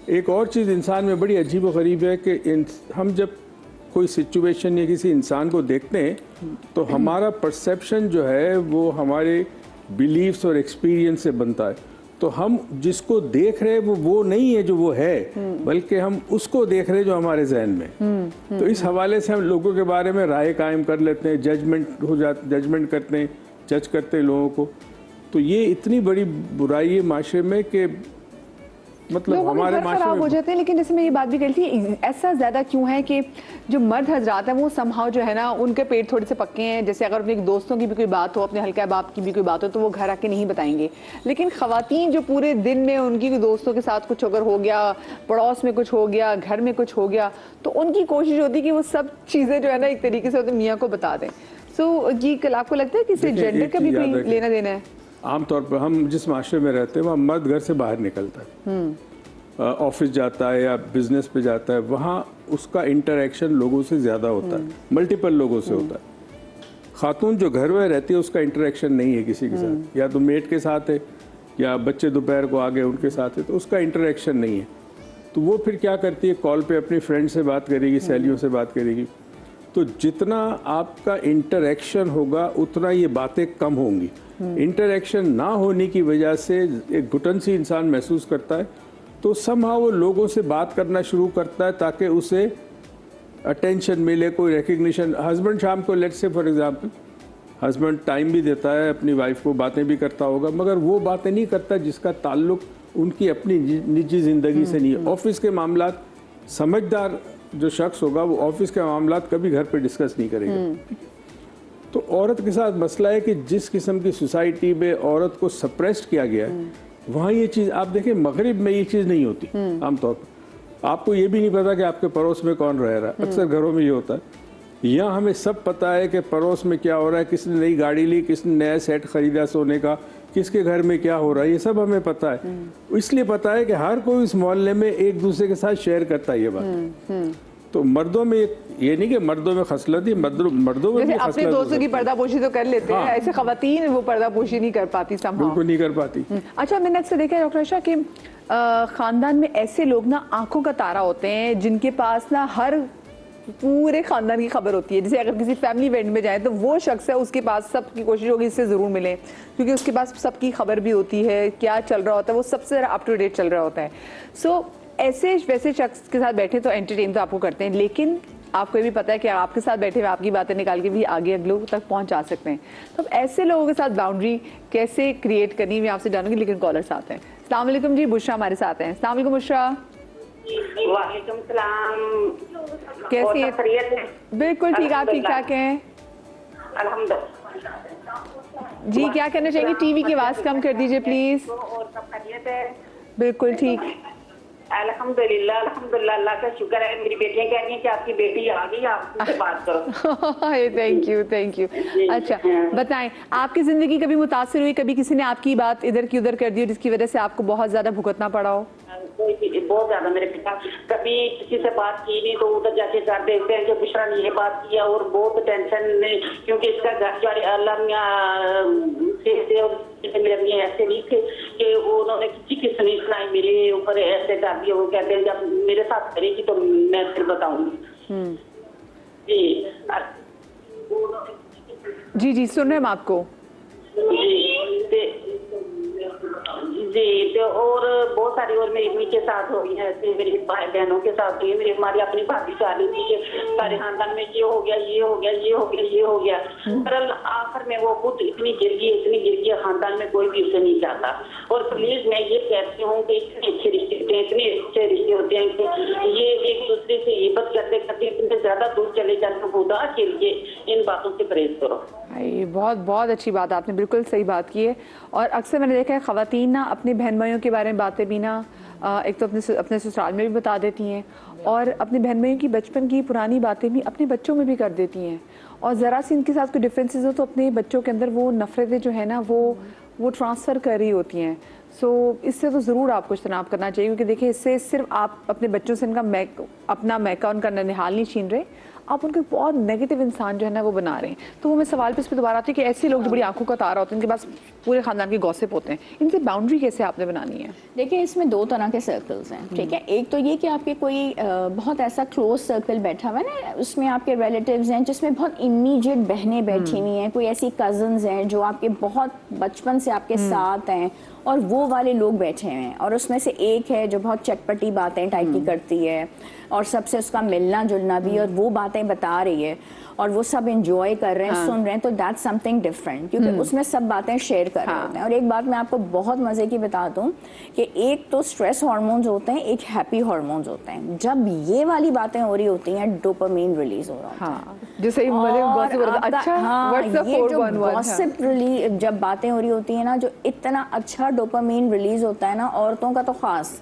एक और चीज़ इंसान में बड़ी अजीब व गरीब है कि हम जब कोई सिचुएशन या किसी इंसान को देखते हैं तो हमारा परसेप्शन जो है वो हमारे बिलीव्स और एक्सपीरियंस से बनता है। तो हम जिसको देख रहे हैं वो नहीं है जो वो है, बल्कि हम उसको देख रहे हैं जो हमारे जहन में। तो इस हवाले से हम लोगों के बारे में राय कायम कर लेते हैं, जजमेंट करते हैं, जज करते हैं लोगों को। तो ये इतनी बड़ी बुराई है माशरे में कि मतलब लोगों के हमारे घर खराब माशरे हो में जाते हैं। लेकिन जैसे मैं ये बात भी कही थी, ऐसा ज्यादा क्यों है कि जो मर्द हजरात हैं वो समहाउ जो है ना उनके पेट थोड़े से पक्के हैं। जैसे अगर अपने दोस्तों की भी कोई बात हो, अपने हल्का बाप की भी कोई बात हो, तो वो घर आके नहीं बताएंगे। लेकिन खवातीन जो पूरे दिन में उनकी दोस्तों के साथ कुछ अगर हो गया, पड़ोस में कुछ हो गया, घर में कुछ हो गया, तो उनकी कोशिश होती है कि वो सब चीजें जो है ना एक तरीके से मियाँ को बता दें। सो ये कल आपको लगता है कि इससे देखिए, जेंडर एक का भी चीज़ याद कोई रखें। लेना देना है? आमतौर पर हम जिस माशरे में रहते हैं वहाँ मर्द घर से बाहर निकलता है, ऑफिस जाता है या बिजनेस पे जाता है, वहाँ उसका इंटरेक्शन लोगों से ज़्यादा होता है, मल्टीपल लोगों से होता है। खातून जो घर में रहती है उसका इंटरेक्शन नहीं है किसी के साथ, या तो मेट के साथ है या बच्चे दोपहर को आ गए उनके साथ है, तो उसका इंटरेक्शन नहीं है। तो वो फिर क्या करती है, कॉल पे अपनी फ्रेंड से बात करेगी, सहेलियों से बात करेगी। तो जितना आपका इंटरेक्शन होगा उतना ये बातें कम होंगी। इंटरेक्शन ना होने की वजह से एक घुटन सी इंसान महसूस करता है, तो समहाउ वो लोगों से बात करना शुरू करता है ताकि उसे अटेंशन मिले, कोई रिकग्निशन। हस्बैंड शाम को let's say for example husband time भी देता है अपनी वाइफ को, बातें भी करता होगा, मगर वो बातें नहीं करता जिसका ताल्लुक उनकी अपनी निजी ज़िंदगी से नहीं है। ऑफिस के मामलात, समझदार जो शख्स होगा वो ऑफिस के मामलात कभी घर पे डिस्कस नहीं करेगा। तो औरत के साथ मसला है कि जिस किस्म की सोसाइटी में औरत को सप्रेस्ड किया गया है, वहाँ ये चीज़ आप देखें, मगरिब में ये चीज़ नहीं होती आमतौर पर। आपको ये भी नहीं पता कि आपके पड़ोस में कौन रह रहा है, अक्सर घरों में ये होता है। यहाँ हमें सब पता है कि पड़ोस में क्या हो रहा है, किसने नई गाड़ी ली, किसने नया सेट खरीदा सोने का, किसके घर में क्या हो रहा है, ये सब हमें पता है। इसलिए पता है कि हर कोई इस मोहल्ले में एक दूसरे के साथ शेयर करता है ये बात। तो मर्दों में ये नहीं कि मर्दों में खसलत ही, मर्दों में जैसे भी अपने खसलत दोस्तों की पर्दापोशी तो कर लेते हैं, हाँ। ऐसे खवातीन वो पर्दापोशी नहीं कर पाती somehow। बिल्कुल नहीं कर पाती। अच्छा, मैंने अक्सर देखा है डॉक्टर आशा कि खानदान में ऐसे लोग ना आंखों का तारा होते हैं जिनके पास ना हर पूरे खानदान की खबर होती है। जैसे अगर किसी फैमिली इवेंट में जाए तो वो शख्स है, उसके पास सबकी कोशिश होगी इससे ज़रूर मिले, क्योंकि उसके पास सबकी खबर भी होती है, क्या चल रहा होता है, वो सबसे ज़्यादा अप टू डेट चल रहा होता है। सो ऐसे वैसे शख्स के साथ बैठे तो एंटरटेन तो आपको करते हैं, लेकिन आपको ये भी पता है कि आपके साथ बैठे हुए आपकी बातें निकाल के भी आगे अगलों तक पहुंचा सकते हैं। तो अब ऐसे लोगों के साथ बाउंड्री कैसे क्रिएट करनी मैं आपसे जानूंगी। लेकिन कॉलर्स आते हैं। अस्सलाम वालेकुम जी, बुशरा हमारे साथ हैं। अस्सलाम वालेकुम बुशरा, वालेकुम सलाम। कैसी और सब खैरियत है? हैं? बिल्कुल ठीक, आप ठीक ठाक हैं अल्हम्दुलिल्लाह। जी? क्या कहना चाहेंगे? टीवी की आवाज़ कम कर दीजिए प्लीज़। और सब खैरियत है? बिल्कुल ठीक। अल्हम्दुलिल्लाह अल्हम्दुलिल्लाह, अल्लाह का शुक्र है। मेरी बेटियां कह रही हैं कि आपकी बेटी आ गई, आप उससे बात करो। Thank you thank you. अच्छा बताएं, आपकी ज़िंदगी कभी मुतासिर हुई, कभी किसी ने आपकी बात इधर की उधर कर दी हो जिसकी वजह से आपको बहुत ज़्यादा भुगतना पड़ा हो? बहुत ज्यादा। मेरे पिता कभी किसी से बात की नहीं तो उधर जाके कर देते हैं कि बुशरा ने ये बात किया, और बहुत टेंशन में, क्योंकि इसका घर जो अल्लाह से और ऐसे नहीं थे कि उन्होंने किसी की सुनी सुनाई मेरे ऊपर ऐसे कर दिया। वो कहते हैं जब मेरे साथ करेगी तो मैं फिर बताऊंगी। जी जी सुन रहे हैं हम आपको। जी तो और बहुत सारी और मेरी मम्मी के साथ हो गई है, ऐसे मेरी भाई बहनों के साथ हुई है, मेरी हमारी अपनी भाभी चाह रही थी कि सारे खानदान में ये हो गया ये हो गया ये हो गया ये हो गया, पर आखिर में वो खुद इतनी गिर गई खानदान में कोई भी उसे नहीं चाहता। और प्लीज मैं ये कहती हूँ कि इतने अच्छे रिश्ते होते हैं, इतने अच्छे रिश्ते होते हैं कि ये एक दूसरे से इबादत करते करते इतने ज्यादा दूर चले जाते, खुदा के लिए इन बातों से परहेज करो। ये बहुत बहुत अच्छी बात, आपने बिल्कुल सही बात की है। और अक्सर मैंने देखा है ख़वातीन ना अपने बहन भाइयों के बारे में बातें भी ना एक तो अपने ससुराल में भी बता देती हैं, और अपने बहन भाइयों की बचपन की पुरानी बातें भी अपने बच्चों में भी कर देती हैं। और ज़रा सी इनके साथ कोई डिफरेंसेस हो तो अपने बच्चों के अंदर वो नफ़रतें जो है ना वो ट्रांसफ़र कर रही होती हैं। सो इससे तो ज़रूर आपको इज्तनाब करना चाहिए, क्योंकि देखिए इससे सिर्फ आप अपने बच्चों से इनका अपना मैका उनका ननिहाल नहीं छीन रहे, आप उनको बहुत नेगेटिव इंसान जो है ना वो बना रहे हैं। तो वो मैं सवाल पे इस पर दोबारा आती है कि ऐसे लोग जो बड़ी आंखों का तारा होते हैं, इनके पास पूरे खानदान की गॉसिप होते हैं, इनसे बाउंड्री कैसे आपने बनानी है? देखिए इसमें दो तरह के सर्कल्स हैं, ठीक है। एक तो ये कि आपके कोई बहुत ऐसा क्लोज सर्कल बैठा हुआ है ना, उसमें आपके रिलेटिव्स हैं जिसमें बहुत इमीडिएट बहनें बैठी हुई हैं, कोई ऐसी कजन्स हैं जो आपके बहुत बचपन से आपके साथ हैं, और वो वाले लोग बैठे हुए हैं। और उसमें से एक है जो बहुत चटपटी बातें टाइप की करती है और सबसे उसका मिलना जुलना भी, और वो बातें बता रही है और वो सब एंजॉय कर रहे हैं, सुन रहे हैं, तो दैट्स समथिंग डिफरेंट, क्योंकि उसमें सब बातें शेयर कर रहे होते हैं। और एक बात मैं आपको बहुत मजे की बता दूं कि एक तो स्ट्रेस हार्मोन्स होते हैं, एक हैप्पी हार्मोन्स होते हैं। जब ये वाली बातें हो रही होती हैं, डोपामाइन रिलीज हो रहा होता है। हाँ, जैसे ही अच्छा, ये जो गॉसिप रिलीज जब बातें हो रही होती है ना, जो इतना अच्छा डोपामाइन रिलीज होता है ना, औरतों का तो खास,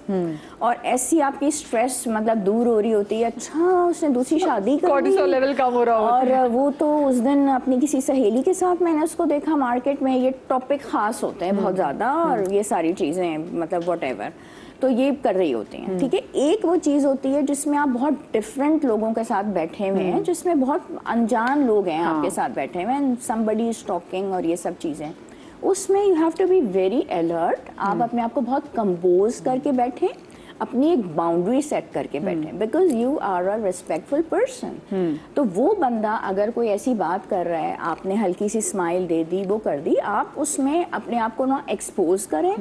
और ऐसी आपकी स्ट्रेस मतलब दूर हो रही होती है। अच्छा उसने दूसरी शादी कर ली, कॉर्टिसोल लेवल कम हो रहा होता है। और वो तो उस दिन अपनी किसी सहेली के साथ मैंने उसको देखा मार्केट में। ये टॉपिक खास होते हैं बहुत ज्यादा, और ये सारी चीजें मतलब व्हाटएवर, तो ये कर रही होती हैं, ठीक है। एक वो चीज होती है जिसमें आप बहुत डिफरेंट लोगों के साथ बैठे हुए हैं, जिसमें बहुत अनजान लोग हैं आपके साथ बैठे हुए हैं, समबडी इज टॉकिंग और ये सब चीजें। उसमें you have to be very alert. आप अपने आप को बहुत कंपोज करके बैठे, अपनी एक बाउंड्री सेट करके बैठे, because you are a respectful person. तो वो बंदा अगर कोई ऐसी बात कर रहा है, आपने हल्की सी स्माइल दे दी, वो कर दी, आप उसमें अपने आप को ना एक्सपोज करें,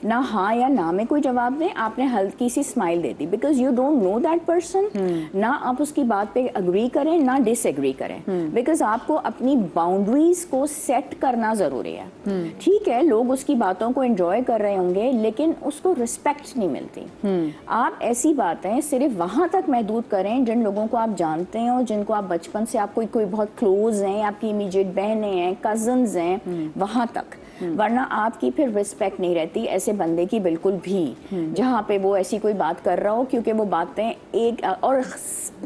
ना हाँ या ना में कोई जवाब दें, आपने हल्की सी स्माइल दे दी, because you don't know that person. ना आप उसकी बात पे अग्री करें ना डिसएग्री करें, बिकॉज आपको अपनी बाउंड्रीज को सेट करना जरूरी है। ठीक है, लोग उसकी बातों को एंजॉय कर रहे होंगे, लेकिन उसको रिस्पेक्ट नहीं मिलती। आप ऐसी बातें सिर्फ वहां तक महदूद करें जिन लोगों को आप जानते हैं और जिनको आप बचपन से आप कोई बहुत क्लोज हैं, आपकी इमीडिएट बहनें हैं, कजन्स हैं, वहां तक। वरना आपकी फिर रिस्पेक्ट नहीं रहती ऐसे बंदे की बिल्कुल भी, जहाँ पे वो ऐसी कोई बात कर रहा हो, क्योंकि वो बातें एक, और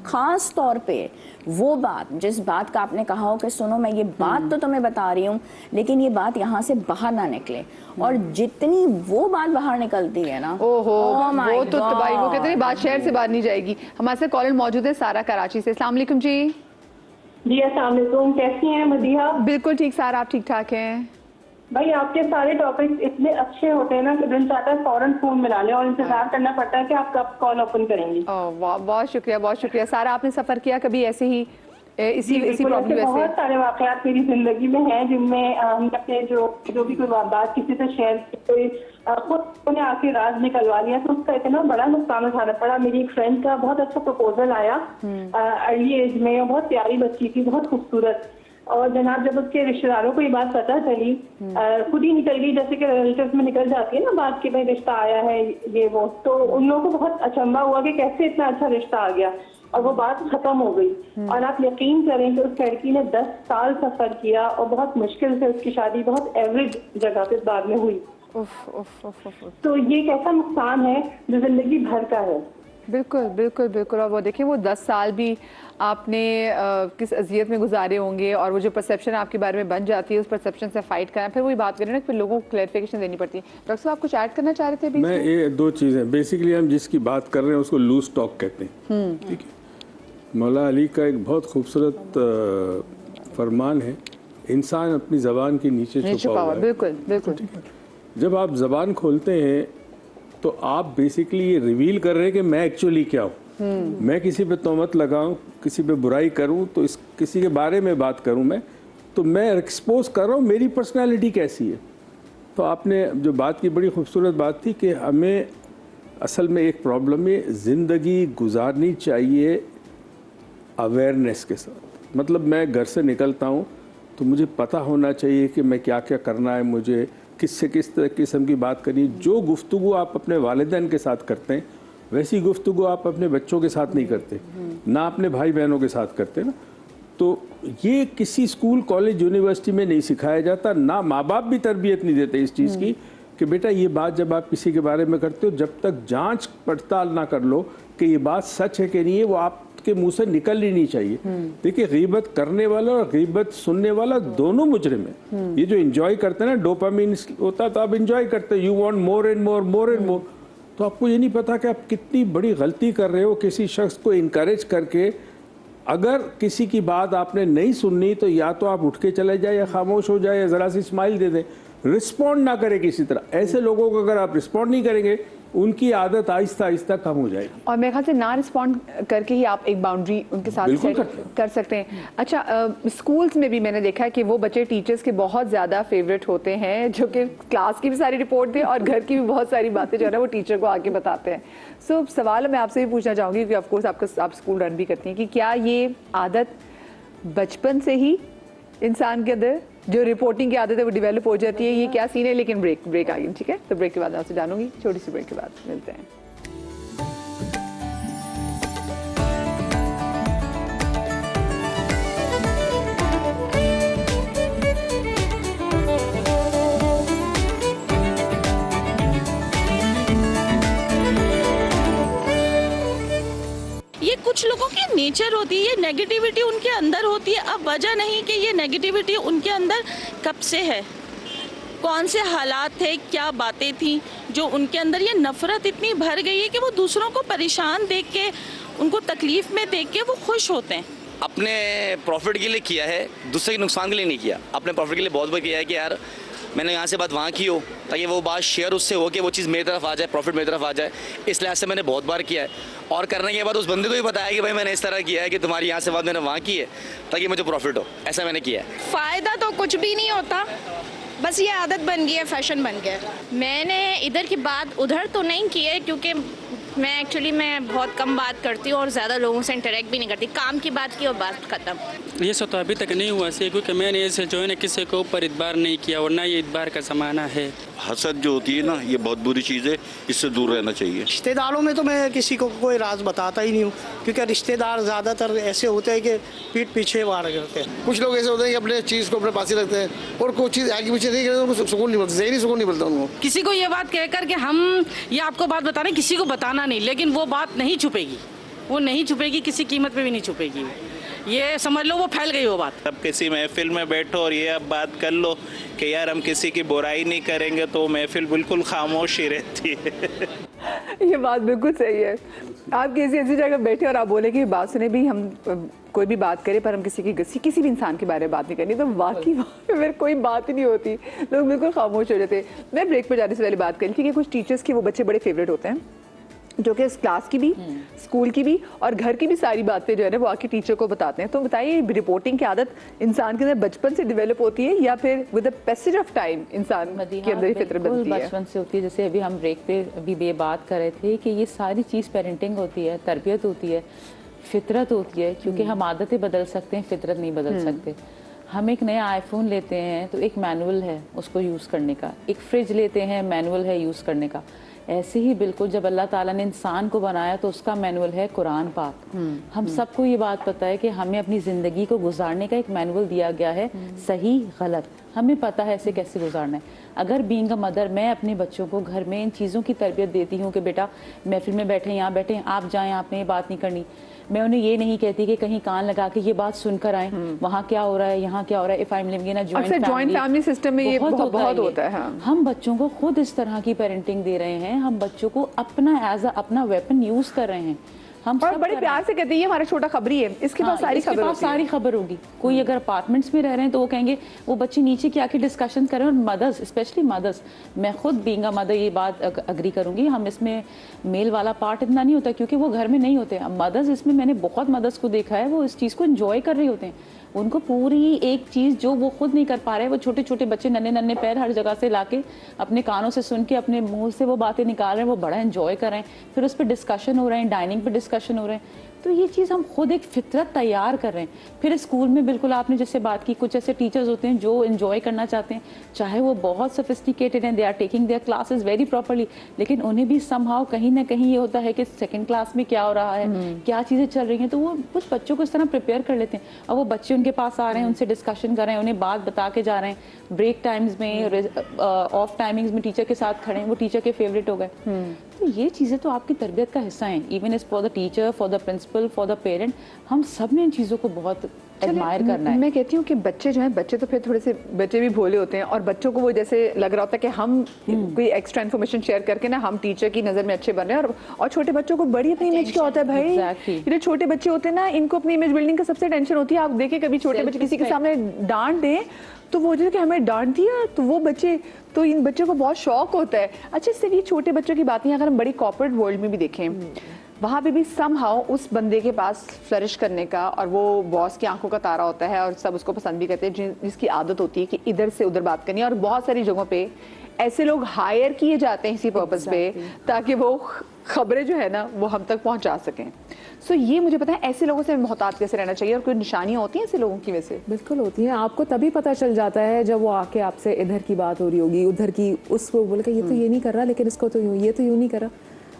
खास तौर पे वो बात, जिस बात का आपने कहा हो कि सुनो मैं ये बात तो तुम्हें बता रही हूँ, लेकिन ये बात यहाँ से बाहर ना निकले। और जितनी वो बात बाहर निकलती है ना, ओहो, oh my वो तो तबाही, वो God। कहते हैं बात शहर से बाहर नहीं जाएगी। हमारे साथ कॉलर मौजूद है सारा कराची से। अस्सलाम वालेकुम जी। जी अस्सलाम वालेकुम, कैसी हैं मदीहा? बिल्कुल ठीक सारा, आप ठीक ठाक हैं? भाई आपके सारे टॉपिक इतने अच्छे होते हैं ना कि दिल चाहता है फौरन फोन मिला ले, और इंतजार करना पड़ता है कि आप कब कॉल ओपन करेंगी। वाह, बहुत शुक्रिया, बहुत शुक्रिया। सारा आपने सफर किया कभी ऐसे ही इसी प्रॉब्लम ऐसे बहुत सारे वाकयात मेरी जिंदगी में हैं जिनमें हम अपने जो भी कोई बात किसी से शेयर कोई खुद ने आके राज निकलवा लिया, तो उसका इतना बड़ा नुकसान उठाना पड़ा। मेरी एक फ्रेंड का बहुत अच्छा प्रपोजल आया अर्ली एज में, बहुत प्यारी बच्ची थी, बहुत खूबसूरत, और जनाब जब उसके रिश्तेदारों को ये बात पता चली, खुद ही निकल गई, जैसे कि रिलेटिव्स में निकल जाती है ना बात कि भाई रिश्ता आया है ये वो, तो उन लोगों को बहुत अचंभा हुआ कि कैसे इतना अच्छा रिश्ता आ गया, और वो बात खत्म हो गई। और आप यकीन करें कि उस लड़की ने 10 साल सफर किया और बहुत मुश्किल से उसकी शादी बहुत एवरेज जगह पे बाद में हुई। तो ये एक ऐसा नुकसान है जो जिंदगी भर का है। बिल्कुल बिल्कुल बिल्कुल। और वो देखिए वो 10 साल भी आपने किस अजियत में गुजारे होंगे, और वो जो परसेप्शन आपके बारे में बन जाती है, उस परसेप्शन से फाइट करना, फिर वही बात करें ना, फिर लोगों को क्लैरिफिकेशन देनी पड़ती है। डॉक्टर साहब आप कुछ ऐड करना चाह रहे थे? मैं ये दो चीज़ें, बेसिकली हम जिसकी बात कर रहे हैं उसको लूज टॉक कहते हैं, ठीक है। मौला अली का एक बहुत खूबसूरत फरमान है, इंसान अपनी ज़बान के नीचे छुपा हुआ है। बिल्कुल बिल्कुल। जब आप ज़बान खोलते हैं तो आप बेसिकली ये रिवील कर रहे हैं कि मैं एक्चुअली क्या हूँ। मैं किसी पे तोहमत लगाऊं, किसी पे बुराई करूं, तो इस किसी के बारे में बात करूं मैं, तो मैं एक्सपोज कर रहा हूँ मेरी पर्सनालिटी कैसी है। तो आपने जो बात की बड़ी खूबसूरत बात थी कि हमें असल में एक प्रॉब्लम है, ज़िंदगी गुजारनी चाहिए अवेयरनेस के साथ। मतलब मैं घर से निकलता हूँ तो मुझे पता होना चाहिए कि मैं क्या क्या करना है, मुझे किससे किस तरह किस्म की बात करनी। जो गुफ्तगू आप अपने वालिदैन के साथ करते हैं वैसी गुफ्तगू आप अपने बच्चों के साथ नहीं करते, ना अपने भाई बहनों के साथ करते ना। तो ये किसी स्कूल कॉलेज यूनिवर्सिटी में नहीं सिखाया जाता, ना माँ बाप भी तरबियत नहीं देते इस चीज़ की कि बेटा ये बात जब आप किसी के बारे में करते हो, जब तक जांच पड़ताल ना कर लो कि ये बात सच है कि नहीं है, वो आपके मुंह से निकल ही नहीं चाहिए। देखिए गीबत करने वाला और गीबत सुनने वाला दोनों मुजरिम है। ये जो एंजॉय करते हैं ना, डोपामिन होता है तो आप एंजॉय करते हैं, you want more and more, more and more. तो आपको ये नहीं पता कि आप कितनी बड़ी गलती कर रहे हो किसी शख्स को इनकरेज करके अगर किसी की बात आपने नहीं सुननी तो या तो आप उठ के चले जाए या खामोश हो जाए या ज़रा सी स्माइल दे दें, रिस्पॉन्ड ना करें किसी तरह। ऐसे लोगों को अगर आप रिस्पॉन्ड नहीं करेंगे उनकी आदत आहिस्ता आहिस्ता कम हो जाएगी। और मेरे ख्याल से ना रिस्पॉन्ड करके ही आप एक बाउंड्री उनके साथ बिल्कुल सेट कर सकते हैं। अच्छा, स्कूल्स में भी मैंने देखा है कि वो बच्चे टीचर्स के बहुत ज़्यादा फेवरेट होते हैं, जो कि क्लास की भी सारी रिपोर्ट दें और घर की भी बहुत सारी बातें जो है ना वो टीचर को आके बताते हैं। सो सवाल मैं आपसे भी पूछना चाहूँगी कि ऑफकोर्स आप स्कूल रन भी करती हैं, कि क्या ये आदत बचपन से ही इंसान के अंदर जो रिपोर्टिंग की आदत है वो डेवलप हो जाती है? ये क्या सीन है? लेकिन ब्रेक आ गई, ठीक है, तो ब्रेक के बाद आपसे जानूंगी, छोटी सी ब्रेक के बाद मिलते हैं। ये कुछ लोगों की नेचर होती है, ये नेगेटिविटी उनके अंदर होती है। अब वजह नहीं कि ये नेगेटिविटी उनके अंदर कब से है, कौन से हालात थे, क्या बातें थी जो उनके अंदर ये नफरत इतनी भर गई है कि वो दूसरों को परेशान देख के, उनको तकलीफ में देख के वो खुश होते हैं। अपने प्रॉफिट के लिए किया है, दूसरे के नुकसान के लिए नहीं किया। अपने प्रॉफिट के लिए बहुत बार किया है कि यार मैंने यहाँ से बात वहाँ की हो ताकि वो बात शेयर उससे हो कि वो चीज़ मेरी तरफ आ जाए, प्रॉफिट मेरी तरफ आ जाए। इस लिहाज से मैंने बहुत बार किया है और करने के बाद उस बंदे को भी बताया कि भाई मैंने इस तरह किया है कि तुम्हारी यहाँ से बात मैंने वहाँ की है ताकि मुझे प्रॉफिट हो, ऐसा मैंने किया है। फ़ायदा तो कुछ भी नहीं होता, बस ये आदत बन गई है, फैशन बन गया है। मैंने इधर की बात उधर तो नहीं की है, क्योंकि मैं बहुत कम बात करती हूँ और ज़्यादा लोगों से इंटरेक्ट भी नहीं करती। काम की बात की और बात ख़त्म। ये सब तो अभी तक नहीं हुआ से, क्योंकि मैंने ऐसे जो है ना किसी के ऊपर इतबार नहीं किया, और ना ये इतबार का ज़माना है। हसद जो होती है ना, ये बहुत बुरी चीज़ है, इससे दूर रहना चाहिए। रिश्तेदारों में तो मैं किसी को कोई राज बताता ही नहीं हूँ, क्योंकि रिश्तेदार ज़्यादातर ऐसे होते हैं कि पीठ पीछे वार करते हैं। कुछ लोग ऐसे होते हैं कि अपने चीज़ को अपने पास ही रखते हैं और कोई चीज़ आगे पीछे नहीं करते, उनको सुकून नहीं मिलता, ज़हनी सुकून नहीं मिलता उनको। किसी को ये बात कहकर कि हम ये आपको बात बता रहे हैं, किसी को बताना नहीं, लेकिन वो बात नहीं छुपेगी, वो नहीं छुपेगी, किसी कीमत पे भी नहीं छुपेगी। ये समझ लो वो फैल गई वो बात। अब किसी महफिल में बैठो और ये अब बात कर लो कि यार हम किसी की बुराई नहीं करेंगे, तो महफिल बिल्कुल खामोश ही रहती है। ये बात बिल्कुल सही है। आप किसी ऐसी जगह बैठे और आप बोले कि बात सुने भी, हम कोई भी बात करें पर हम किसी भी इंसान के बारे में बात नहीं करनी, तो वाकई वहाँ पे फिर कोई बात ही नहीं होती, लोग बिल्कुल खामोश हो जाते। मैं ब्रेक पर जाने से पहले बात करी थी कि कुछ टीचर्स के वो बच्चे बड़े फेवरेट होते हैं, जो कि क्लास की भी, स्कूल की भी और घर की भी सारी बातें जो है ना वो आके टीचर को बताते हैं। तो बताइए, रिपोर्टिंग की आदत इंसान के अंदर बचपन से डेवलप होती है या फिर with the passage of time इंसान के अंदर ही फितरत बनती है? बचपन से होती है। जैसे अभी हम ब्रेक पे अभी ये बात कर रहे थे कि ये सारी चीज़ पेरेंटिंग होती है, तरबियत होती है, फितरत होती है, क्योंकि हम आदतें बदल सकते हैं, फितरत नहीं बदल सकते। हम एक नया आईफोन लेते हैं तो एक मैनुअल है उसको यूज़ करने का, एक फ्रिज लेते हैं मैनुअल है यूज़ करने का। ऐसे ही बिल्कुल जब अल्लाह ताला ने इंसान को बनाया तो उसका मैनुअल है कुरान पाक। हम सबको ये बात पता है कि हमें अपनी ज़िंदगी को गुजारने का एक मैनुअल दिया गया है, सही गलत हमें पता है ऐसे कैसे गुजारना है। अगर बीइंग अ मदर मैं अपने बच्चों को घर में इन चीज़ों की तरबियत देती हूँ कि बेटा महफिल में बैठे, यहाँ बैठे, आप जाएँ, आपने ये बात नहीं करनी। मैं उन्हें ये नहीं कहती कि कहीं कान लगा के ये बात सुनकर आए, वहाँ क्या हो रहा है, यहाँ क्या हो रहा है। If I am living in a joint family system में ये बहुत होता है। हम बच्चों को खुद इस तरह की पेरेंटिंग दे रहे हैं, हम बच्चों को अपना वेपन यूज कर रहे हैं। हम और बड़े प्यार से कहते हैं ये हमारा छोटा खबरी है, इसके पास सारी खबर होगी। कोई अगर अपार्टमेंट्स में रह रहे हैं तो वो कहेंगे, वो बच्चे नीचे क्या के डिस्कशन करें। और मदर्स, स्पेशली मदर्स, मैं खुद बीइंग अ मदर ये बात अग्री करूंगी, हम इसमें मेल वाला पार्ट इतना नहीं होता क्योंकि वो घर में नहीं होते। मदर्स, इसमें मैंने बहुत मदर्स को देखा है, वो इस चीज़ को एंजॉय कर रहे होते हैं। उनको पूरी एक चीज़ जो वो खुद नहीं कर पा रहे, वो छोटे छोटे बच्चे नन्हे नन्हे पैर हर जगह से लाके अपने कानों से सुन के अपने मुंह से वो बातें निकाल रहे हैं, वो बड़ा एंजॉय कर रहे हैं। फिर उस पर डिस्कशन हो रहे हैं, डाइनिंग पे डिस्कशन हो रहे हैं। तो ये चीज़ हम खुद एक फितरत तैयार कर रहे हैं। फिर स्कूल में बिल्कुल आपने जैसे बात की, कुछ ऐसे टीचर्स होते हैं जो एंजॉय करना चाहते हैं, चाहे वो बहुत सोफिस्टिकेटेड हैं, they are taking their classes very properly, लेकिन उन्हें भी समहाउ कहीं ना कहीं ये होता है कि सेकंड क्लास में क्या हो रहा है, क्या चीज़ें चल रही हैं, तो वो कुछ बच्चों को इस तरह प्रिपेयर कर लेते हैं। और वो बच्चे उनके पास आ रहे हैं, उनसे डिस्कशन कर रहे हैं, उन्हें बात बता के जा रहे हैं। ब्रेक टाइम्स में, ऑफ टाइमिंग्स में टीचर के साथ खड़े हैं, वो टीचर के फेवरेट हो गए। तो ये चीज़ें तो आपकी तरबियत का हिस्सा हैं, even is for the teacher, for the principal, for the parent. हम सब ने इन चीज़ों को बहुत एडमायर करना है। मैं कहती हूँ कि बच्चे जो हैं, बच्चे तो फिर थोड़े से बच्चे भी भोले होते हैं और बच्चों को वो जैसे लग रहा होता है कि हम कोई एक्स्ट्रा इन्फॉर्मेशन शेयर करके ना हम टीचर की नज़र में अच्छे बन रहे हैं, और छोटे बच्चों को बड़ी अपनी इमेज क्या होता है भाई। ये जो छोटे बच्चे होते हैं ना, इनको अपनी इमेज बिल्डिंग का सबसे टेंशन होती है। आप देखें कभी छोटे बच्चे किसी के सामने डांट दें तो वो जो कि हमें डांट दिया, तो वो बच्चे, तो इन बच्चों को बहुत शौक होता है। अच्छा, सिर्फ ये छोटे बच्चों की बात नहीं, अगर हम बड़ी कॉर्पोरेट वर्ल्ड में भी देखें, वहाँ पे भी समहाउ उस बंदे के पास फ्लरिश करने का, और वो बॉस की आंखों का तारा होता है और सब उसको पसंद भी करते हैं, जिसकी आदत होती है कि इधर से उधर बात करनी है। और बहुत सारी जगहों पे ऐसे लोग हायर किए जाते हैं इसी पर्पस पे, ताकि वो खबरें जो है ना वो हम तक पहुंचा सकें। सो ये मुझे पता है, ऐसे लोगों से मोहतात कैसे रहना चाहिए, और कोई निशानियां होती हैं ऐसे लोगों की वजह से? बिल्कुल होती हैं। आपको तभी पता चल जाता है जब वो आके आपसे इधर की बात हो रही होगी, उधर की, उसको बोल के ये तो ये नहीं कर रहा, लेकिन इसको तो यूँ, ये तो यूँ नहीं कर रहा।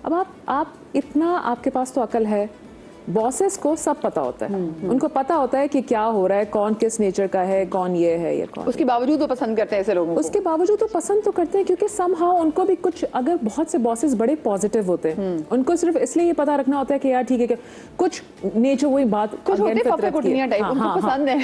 अब आप इतना, आपके पास तो अकल है, बॉसेस को सब पता होता है, उनको पता होता है कि क्या हो रहा है, कौन किस नेचर का है, कौन ये है, ये कौन। उसके बावजूद वो पसंद करते हैं ऐसे लोगों को। उसके बावजूद तो पसंद तो करते हैं, क्योंकि समहाउ उनको भी कुछ, अगर बहुत से बॉसेस बड़े पॉजिटिव होते हैं, उनको सिर्फ इसलिए ये पता रखना होता है कि यार ठीक है, कुछ नेचर, वही बात, कुछ होते हैं फफड़े-कुटनियां टाइप, उनको पसंद है,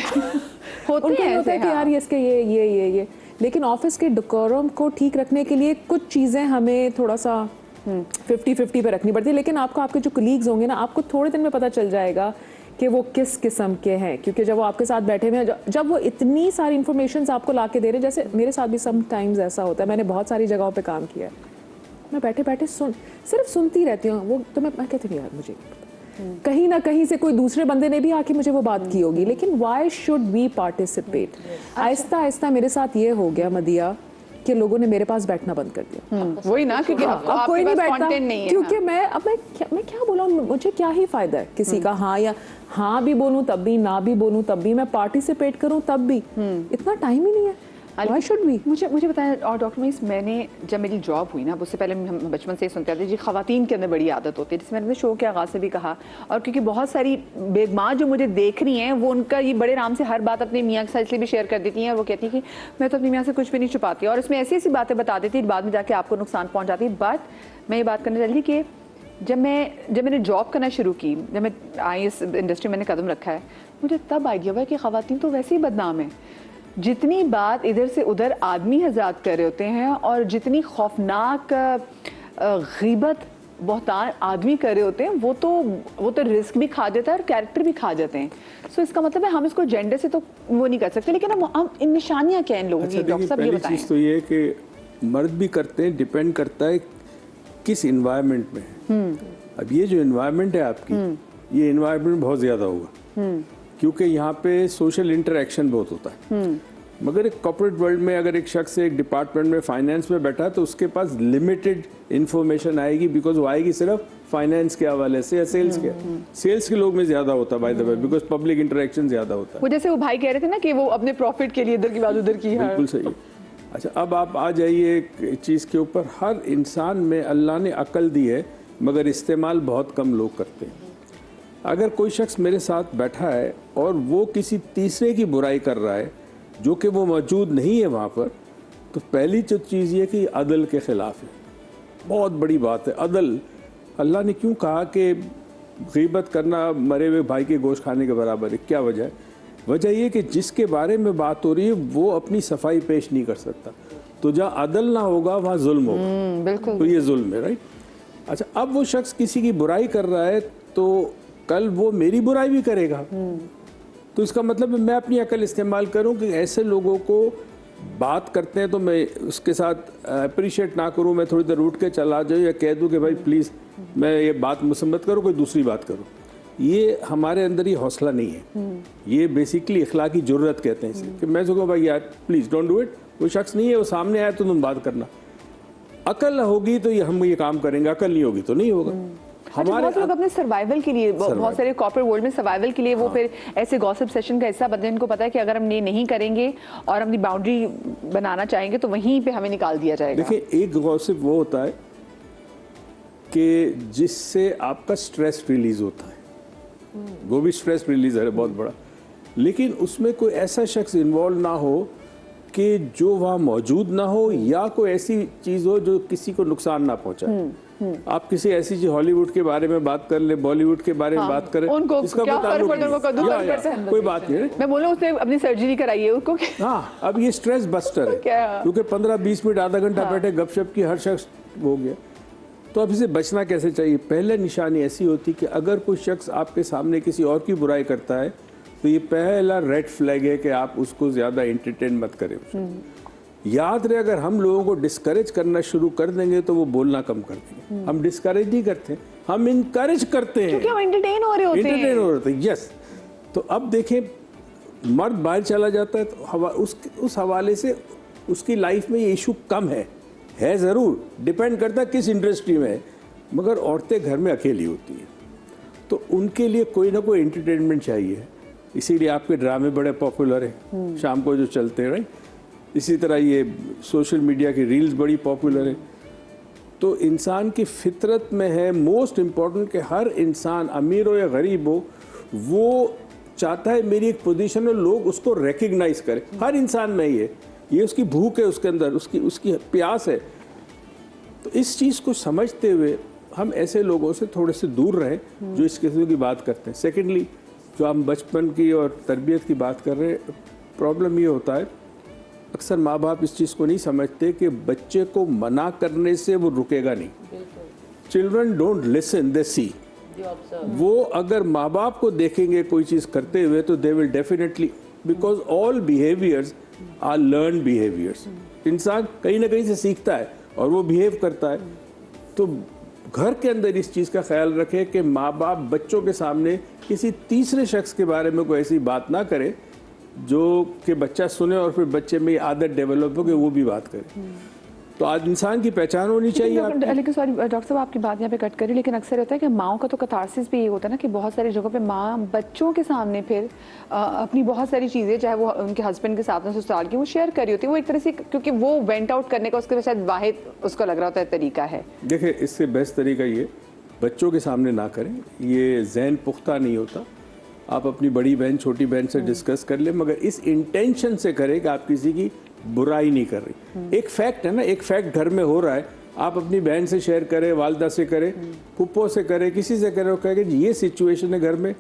होते हैं होता है कि यार इसके ये। लेकिन ऑफिस के डेकोरम को ठीक रखने के लिए कुछ चीजें हमें थोड़ा सा 50-50 पे रखनी पड़ती है। लेकिन आपको, आपके जो कलीग्स होंगे ना, आपको थोड़े दिन में पता चल जाएगा कि वो किस किस्म के हैं, क्योंकि जब वो आपके साथ बैठे हुए हैं, जब वो इतनी सारी इन्फॉर्मेशन आपको ला के दे रहे हैं, जैसे मेरे साथ भी सम टाइम्स ऐसा होता है, मैंने बहुत सारी जगहों पे काम किया है, मैं बैठे बैठे सिर्फ सुनती रहती हूँ। वो तो मैं कहती हूँ यार मुझे कहीं ना कहीं से कोई दूसरे बंदे ने भी आके मुझे वो बात की होगी, लेकिन why should we participate. Aahista Aahista मेरे साथ ये हो गया मदिया कि लोगों ने मेरे पास बैठना बंद कर दिया। वही ना, क्योंकि अब कोई नहीं बैठता, क्योंकि मैं क्या बोलूं, मुझे क्या ही फायदा है किसी का हाँ या हाँ भी बोलूं तब भी, ना भी बोलूं तब भी, मैं पार्टिसिपेट करूं तब भी, इतना टाइम ही नहीं है। Why should we? मुझे बताएं, और डॉक्टर मीस, मैंने जब मेरी जॉब हुई ना, उससे पहले हम बचपन से ही सुनते आते जी, खवातीन के अंदर बड़ी आदत होती है, जिसमें मैंने शो के आगाज़ से भी कहा, और क्योंकि बहुत सारी बेगमां जो मुझे देख रही हैं, वो उनका ये बड़े आराम से हर बात अपने मियाँ के साथ इसलिए भी शेयर कर देती हैं, और वो कहती हैं कि मैं तो अपनी मियाँ से कुछ भी नहीं छुपाती, और इसमें ऐसी ऐसी बातें बता देती, बाद में जाके आपको नुकसान पहुँच जाती। बट मैं ये बात करने चली कि जब मैंने जॉब करना शुरू की, जब मैं आई इस इंडस्ट्री में मैंने कदम रखा है, मुझे तब आइडिया हुआ कि खवातीन तो वैसे ही बदनाम है। जितनी बात इधर से उधर आदमी हज़रात कर रहे होते हैं, और जितनी खौफनाक गीबत बहतान आदमी कर रहे होते हैं, वो तो रिस्क भी खा जाता है और कैरेक्टर भी खा जाते हैं। सो इसका मतलब है हम इसको जेंडर से तो वो नहीं कर सकते, लेकिन हम इन निशानियाँ क्या इन लोगों की, डॉक्टर साहब ये बताएं। चीज़ तो ये है कि मर्द भी करते हैं, डिपेंड करता है किस इन्वायरमेंट में है। अब ये जो इन्वायरमेंट है आपकी, ये इन्वायरमेंट बहुत ज़्यादा होगा, क्योंकि यहाँ पे सोशल इंटरेक्शन बहुत होता है। मगर एक कॉर्पोरेट वर्ल्ड में अगर एक शख्स एक डिपार्टमेंट में फाइनेंस में बैठा है, तो उसके पास लिमिटेड इंफॉर्मेशन आएगी, बिकॉज वो आएगी सिर्फ फाइनेंस के हवाले से या सेल्स के लोग में ज़्यादा होता है, by the way, because public interaction ज़्यादा होता है। वो जैसे वो भाई कह रहे थे ना कि वो अपने प्रॉफिट के लिए इधर की बात उधर की है। बिल्कुल सही। अच्छा, अब आप आ जाइए एक चीज़ के ऊपर, हर इंसान में अल्लाह ने अक्ल दी है, मगर इस्तेमाल बहुत कम लोग करते हैं। अगर कोई शख्स मेरे साथ बैठा है और वो किसी तीसरे की बुराई कर रहा है जो कि वो मौजूद नहीं है वहाँ पर, तो पहली जो चीज़ ये कि अदल के ख़िलाफ़ है। बहुत बड़ी बात है अदल। अल्लाह ने क्यों कहा कि गीबत करना मरे हुए भाई के गोश्त खाने के बराबर है? क्या वजह है? वजह ये कि जिसके बारे में बात हो रही है वो अपनी सफाई पेश नहीं कर सकता, तो जहाँ अदल ना होगा वहाँ जुल्म होगा। बिल्कुल, तो ये जुल्म है, राइट। अच्छा, अब वो शख्स किसी की बुराई कर रहा है, तो कल वो मेरी बुराई भी करेगा, तो इसका मतलब है मैं अपनी अकल इस्तेमाल करूं कि ऐसे लोगों को बात करते हैं तो मैं उसके साथ अप्रिशिएट ना करूं, मैं थोड़ी देर उठ के चला जाऊँ या कह दूं कि भाई प्लीज़ मैं ये बात मुझसे मत करो, कोई दूसरी बात करो। ये हमारे अंदर ही हौसला नहीं है, ये बेसिकली इखलाकी जुर्रत कहते हैं इसे, कि मैं जो भाई यार प्लीज़ डोंट डू इट। वो शख्स नहीं है, वो सामने आया तो तुम बात करना। अकल होगी तो हम ये काम करेंगे, अकल नहीं होगी तो नहीं होगा। हमारे बहुत लोग अपने सर्वाइवल के लिए, बहुत सारे कॉर्पोरेट वर्ल्ड में सर्वाइवल के लिए वो फिर ऐसे गॉसिप सेशन का हिस्सा बनते हैं। इनको पता है कि अगर हम ये नहीं करेंगे और अपनी बाउंड्री बनाना चाहेंगे तो वहीं पे हमें निकाल दिया जाएगा। देखिए, एक गॉसिप वो होता है कि जिससे आपका स्ट्रेस रिलीज होता है, वो भी स्ट्रेस रिलीज है बहुत बड़ा, लेकिन उसमें कोई ऐसा शख्स इन्वॉल्व ना हो कि जो वहाँ मौजूद ना हो, या कोई ऐसी चीज़ हो जो किसी को नुकसान ना पहुँचाए। आप किसी ऐसी चीज हॉलीवुड के बारे में बात कर ले, बॉलीवुड के बारे में बात करें, उनको इसका क्या कोई फर्क ताल्लुक पड़ता है, उनको कद्दू नहीं। करते हैं। कोई बात नहीं है। मैं बोलूँ उसने अपनी सर्जरी कराई है उसको हाँ, अब ये स्ट्रेस बस्टर है, क्या? क्योंकि 15-20 मिनट आधा घंटा बैठे गपशप की हर शख्स हो गया। तो अब इसे बचना कैसे चाहिए? पहले निशानी ऐसी होती कि अगर कोई शख्स आपके सामने किसी और की बुराई करता है तो ये पहला रेड फ्लैग है कि आप उसको ज़्यादा एंटरटेन मत करें। याद रहे, अगर हम लोगों को डिस्करेज करना शुरू कर देंगे तो वो बोलना कम कर देंगे। हम डिस्करेज नहीं करते, हम इनकरेज करते हैं, क्योंकि हम एंटरटेन हो रहे होते हैं। एंटरटेन हो रहे थे, यस। तो अब देखें, मर्द बाहर चला जाता है तो उस हवाले से उसकी लाइफ में ये इशू कम है ज़रूर, डिपेंड करता है किस इंडस्ट्री में है, मगर औरतें घर में अकेली होती हैं तो उनके लिए कोई ना कोई एंटरटेनमेंट चाहिए। इसीलिए आपके ड्रामे बड़े पॉपुलर हैं शाम को जो चलते हैं, राइट। इसी तरह ये सोशल मीडिया की रील्स बड़ी पॉपुलर है। तो इंसान की फितरत में है मोस्ट इम्पॉर्टेंट कि हर इंसान अमीर हो या गरीब हो, वो चाहता है मेरी एक पोजीशन है, लोग उसको रिकग्नाइज करें। हर इंसान में ही है, ये उसकी भूख है, उसके अंदर उसकी प्यास है। तो इस चीज़ को समझते हुए हम ऐसे लोगों से थोड़े से दूर रहें जो इस किस्म की बात करते हैं। सेकेंडली, जो हम बचपन की और तरबियत की बात कर रहे हैं, प्रॉब्लम ये होता है अक्सर माँ बाप इस चीज़ को नहीं समझते कि बच्चे को मना करने से वो रुकेगा नहीं। चिल्ड्रन डोंट लिसन, दे सी। वो अगर माँ बाप को देखेंगे कोई चीज़ करते हुए तो they will definitely, because all behaviours are learn behaviours. इंसान कहीं ना कहीं से सीखता है और वो बिहेव करता है। तो घर के अंदर इस चीज़ का ख्याल रखें कि माँ बाप बच्चों के सामने किसी तीसरे शख्स के बारे में कोई ऐसी बात ना करे जो कि बच्चा सुने और फिर बच्चे में ये आदत डेवलप हो कि वो भी बात करे। तो आज इंसान की पहचान होनी चाहिए आपकी। लेकिन सॉरी डॉक्टर साहब, आपकी बात यहाँ पे कट करी, लेकिन अक्सर होता है कि माओं का तो कतारसिस भी ये होता है ना कि बहुत सारी जगहों पे माँ बच्चों के सामने फिर अपनी बहुत सारी चीज़ें, चाहे वो उनके हस्बैंड के साथ में ससुराल की, वो शेयर करी होती है। वो एक तरह से, क्योंकि वो वेंट आउट करने का उसके शायद वाहिद उसको लग रहा होता है तरीका है। देखिए, इससे बेस्ट तरीका ये बच्चों के सामने ना करें, ये जहन पुख्ता नहीं होता। आप अपनी बड़ी बहन छोटी बहन से डिस्कस कर ले, मगर इस इंटेंशन से करें कि आप किसी की बुराई नहीं कर रही। एक फैक्ट है ना, एक फैक्ट घर में हो रहा है, आप अपनी बहन से शेयर करें, वालदा से करें, फुप्पो से करें, किसी से करें, कहें कि ये सिचुएशन है घर में,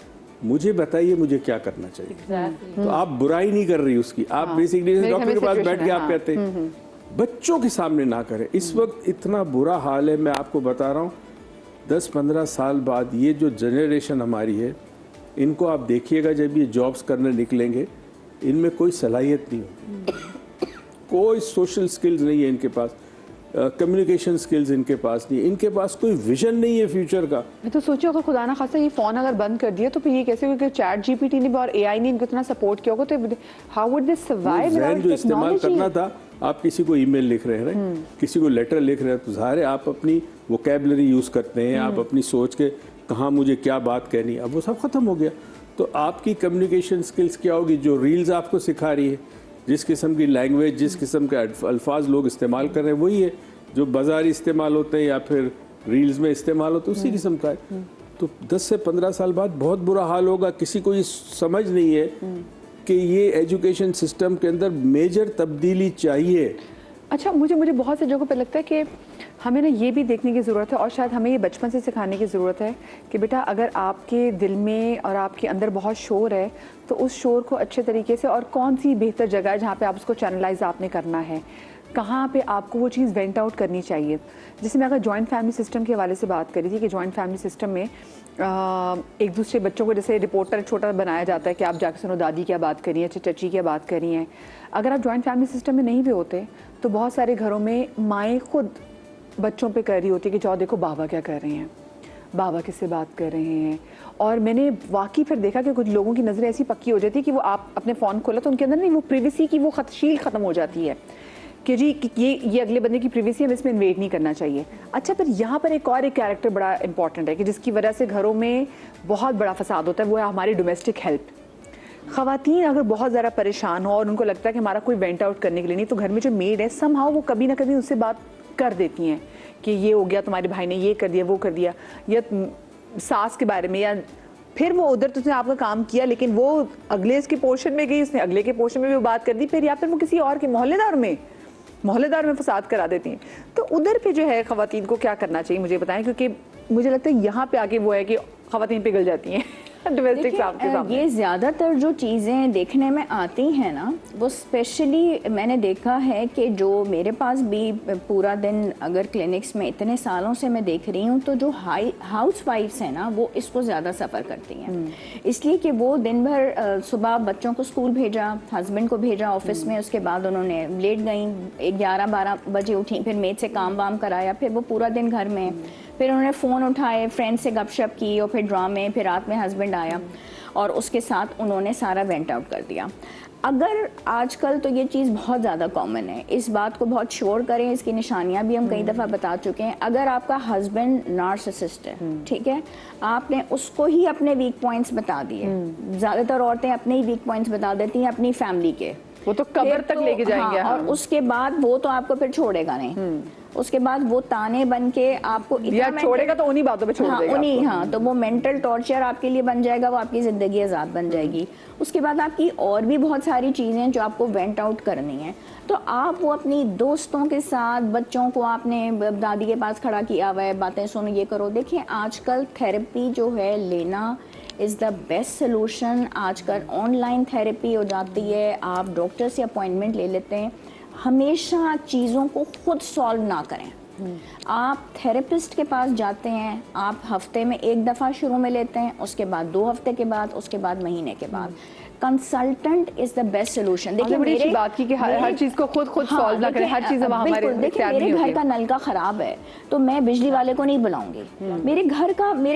मुझे बताइए मुझे क्या करना चाहिए। तो आप बुराई नहीं कर रही उसकी, आप बेसिकली डॉक्टर के पास बैठ के आप कहते हैं। बच्चों के सामने ना करें। इस वक्त इतना बुरा हाल है, मैं आपको बता रहा हूँ, 10-15 साल बाद ये जो जनरेशन हमारी है, इनको आप देखिएगा जब ये जॉब्स करने निकलेंगे, इनमें कोई सलाहियत नहीं होगी, कोई सोशल स्किल्स नहीं है इनके पास, कम्युनिकेशन स्किल्स इनके पास नहीं है, इनके पास कोई विजन नहीं है फ्यूचर का। मैं तो सोचो अगर खुदा ना खासा ये फ़ोन अगर बंद कर दिया तो फिर ये कैसे, क्योंकि चैट जीपीटी ने और एआई ने इनको इतना सपोर्ट किया होगा, तो how would they survive without जो इस्तेमाल करना टेक्नोलॉजी? था, आप किसी को ईमेल लिख रहे हैं, किसी को लेटर लिख रहे हैं, तो ज़ाहिर है आप अपनी वोकैबुलरी यूज़ करते हैं, आप अपनी सोच के कहाँ मुझे क्या बात कहनी है, अब वो सब ख़त्म हो गया। तो आपकी कम्युनिकेशन स्किल्स क्या होगी? जो रील्स आपको सिखा रही है, जिस किस्म की लैंग्वेज, जिस किस्म के अल्फाज लोग इस्तेमाल कर रहे हैं, वही है जो बाज़ारी इस्तेमाल होते हैं या फिर रील्स में इस्तेमाल होते हैं, उसी किस्म का है। तो 10 से 15 साल बाद बहुत बुरा हाल होगा। किसी को ये समझ नहीं है कि ये एजुकेशन सिस्टम के अंदर मेजर तब्दीली चाहिए। अच्छा, मुझे बहुत सी जगहों पे लगता है कि हमें ना ये भी देखने की ज़रूरत है, और शायद हमें ये बचपन से सिखाने की ज़रूरत है कि बेटा अगर आपके दिल में और आपके अंदर बहुत शोर है तो उस शोर को अच्छे तरीके से, और कौन सी बेहतर जगह है जहाँ पे आप उसको चैनलाइज आपने करना है, कहाँ पे आपको वो चीज़ वेंट आउट करनी चाहिए। जैसे मैं अगर जॉइंट फैमिली सिस्टम के हवाले से बात करी थी कि जॉइंट फैमिली सिस्टम में एक दूसरे बच्चों को जैसे रिपोर्टर छोटा बनाया जाता है कि आप जाके सुनो दादी क्या बात करी है, चची क्या बात करी हैं। अगर आप जॉइंट फैमिली सिस्टम में नहीं भी होते तो बहुत सारे घरों में माएँ खुद बच्चों पे कर रही होती है कि जाओ देखो बाबा क्या कर रहे हैं, बाबा किससे बात कर रहे हैं। और मैंने वाकई फिर देखा कि कुछ लोगों की नज़रें ऐसी पक्की हो जाती है कि वो आप अपने फ़ोन खोला तो उनके अंदर नहीं वो प्रिवेसी की वो शील ख़त्म हो जाती है कि जी ये अगले बंदे की प्रिवेसी हम इसमें इन्वेड नहीं करना चाहिए। अच्छा, फिर यहाँ पर एक और कैरेक्टर बड़ा इंपॉर्टेंट है कि जिसकी वजह से घरों में बहुत बड़ा फसाद होता है, वो है हमारी डोमेस्टिक हेल्प। ख़वातीन अगर बहुत ज़्यादा परेशान हो और उनको लगता है कि हमारा कोई वेंट आउट करने के लिए नहीं, तो घर में जो मेड है समहाउ वो कभी ना कभी उससे बात कर देती हैं कि ये हो गया, तुम्हारे भाई ने ये कर दिया, वो कर दिया, या सास के बारे में, या फिर वो उधर तो उसने आपका काम किया लेकिन वो अगले इसके पोर्शन में गई, उसने अगले के पोर्शन में भी वो बात कर दी, फिर या फिर वो किसी और के मोहल्लेदार में मोहल्लेदार में फसाद करा देती हैं। तो उधर पे जो है ख़वातीन को क्या करना चाहिए मुझे बताएं, क्योंकि मुझे लगता है यहाँ पे आके वो है कि ख़वातीन पिघल जाती हैं डोमेस्टिक साहब के सामने। ये ज़्यादातर जो चीज़ें देखने में आती हैं ना, वो स्पेशली मैंने देखा है कि जो मेरे पास भी पूरा दिन अगर क्लिनिक्स में इतने सालों से मैं देख रही हूँ, तो जो हाउस वाइफ्स हैं ना, वो इसको ज़्यादा सफ़र करती हैं। इसलिए कि वो दिन भर सुबह बच्चों को स्कूल भेजा, हस्बैंड को भेजा ऑफिस में, उसके बाद उन्होंने लेट गई, 11-12 बजे उठी, फिर मेड से काम वाम कराया, फिर वो पूरा दिन घर में, फिर उन्होंने फ़ोन उठाए, फ्रेंड से गपशप की, और फिर ड्रामे, फिर रात में हस्बैंड आया और उसके साथ उन्होंने सारा वेंट आउट कर दिया। अगर आजकल तो ये चीज़ बहुत ज़्यादा कॉमन है, इस बात को बहुत श्योर करें, इसकी निशानियां भी हम कई दफ़ा बता चुके हैं। अगर आपका हस्बैंड नार्सिसिस्ट है, ठीक है, आपने उसको ही अपने वीक पॉइंट्स बता दिए। ज़्यादातर औरतें अपने ही वीक पॉइंट्स बता देती हैं अपनी फैमिली के, वो तो कब्र तक लेके जाएंगे। हाँ, और उसके बाद वो तो आपको फिर छोड़ेगा नहीं, उसके बाद वो ताने बन के आपको या छोड़ेगा तो उन्हीं बातों पे छोड़ देगा उन्हीं, आपको। हाँ, तो वो मेंटल टॉर्चर आपके लिए बन जाएगा, वो आपकी ज़िंदगी आज़ाद बन जाएगी। उसके बाद आपकी और भी बहुत सारी चीज़ें जो आपको वेंट आउट करनी है, तो आप वो अपनी दोस्तों के साथ, बच्चों को आपने दादी के पास खड़ा किया हुआ है, बातें सुनो, ये करो। देखिए आजकल थेरेपी जो है लेना इज़ द बेस्ट सोल्यूशन। आजकल ऑनलाइन थेरेपी हो जाती है, आप डॉक्टर से अपॉइंटमेंट ले लेते हैं। हमेशा चीज़ों को खुद सॉल्व ना करें, आप थेरेपिस्ट के पास जाते हैं, आप हफ्ते में 1 दफ़ा शुरू में लेते हैं, उसके बाद 2 हफ्ते के बाद, उसके बाद महीने के बाद। Consultant is the best solution. देखिए बड़ी अच्छी बात की कि हर चीज को खुद सॉल्व ना करें, हर चीज हमारे देखिए मेरे घर का नल का खराब है तो मैं बिजली वाले को नहीं बुलाऊंगी, मेरे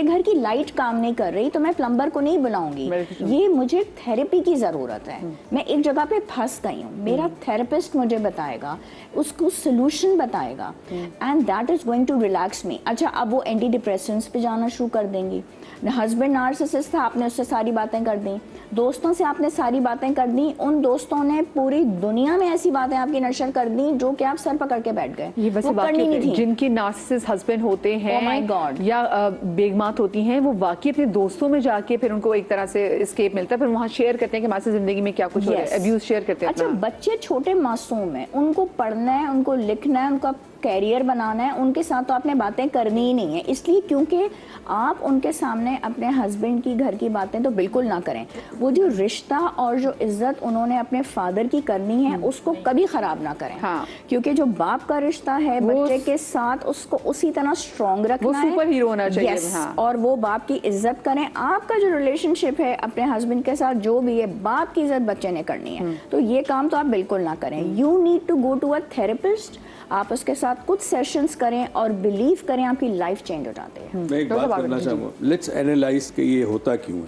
घर की लाइट काम नहीं कर रही तो मैं प्लम्बर को नहीं बुलाऊंगी। ये मुझे थेरेपी की जरूरत है, मैं एक जगह पे फंस गई हूँ, मेरा थेरेपिस्ट मुझे बताएगा, उसको सोल्यूशन बताएगा, and that is going to relax me. अच्छा, अब वो एंटी डिप्रेसेंट्स पे जाना शुरू कर देंगी। हस्बैंड नार्सिसिस्ट था, आपने उससे सारी बातें कर दी, दोस्तों से आपने सारी बातें कर दी, उन दोस्तों ने पूरी दुनिया में ऐसी बातें आपकी नशर कर दी जो कि आप सर पकड़ के बैठ गए। ये वैसे करनी नहीं थी। जिनकी नार्सिसिस्ट हस्बैंड होते हैं, oh my God, या बेगमात होती हैं, वो वाकई अपने दोस्तों में जाके फिर उनको एक तरह से एस्केप मिलता है, फिर वहाँ शेयर करते हैं कि हमारी जिंदगी में क्या कुछ हो रहा है, अब्यूज शेयर करते हैं। अच्छा, बच्चे छोटे मासूम हैं, उनको पढ़ना है, उनको लिखना है, उनका कैरियर बनाना है, उनके साथ तो आपने बातें करनी ही नहीं है, इसलिए क्योंकि आप उनके सामने अपने हस्बैंड की घर की बातें तो बिल्कुल ना करें। वो जो रिश्ता और जो इज्जत उन्होंने अपने फादर की करनी है उसको कभी खराब ना करें। हाँ। क्योंकि जो बाप का रिश्ता है बच्चे के साथ, उसको उसी तरह स्ट्रॉन्ग रखना है, सुपर हीरो होना चाहिए। yes, हाँ। और वो बाप की इज्जत करें। आपका जो रिलेशनशिप है अपने हस्बैंड के साथ जो भी है, बाप की इज्जत बच्चे ने करनी है, तो ये काम तो आप बिल्कुल ना करें। You need to go to a therapist, आप उसके साथ कुछ सेशंस करें और बिलीव करें, आपकी लाइफ चेंज हो जाती है। मैं एक बात करना चाहूँगा, लेट्स एनालाइज कि ये होता क्यों है।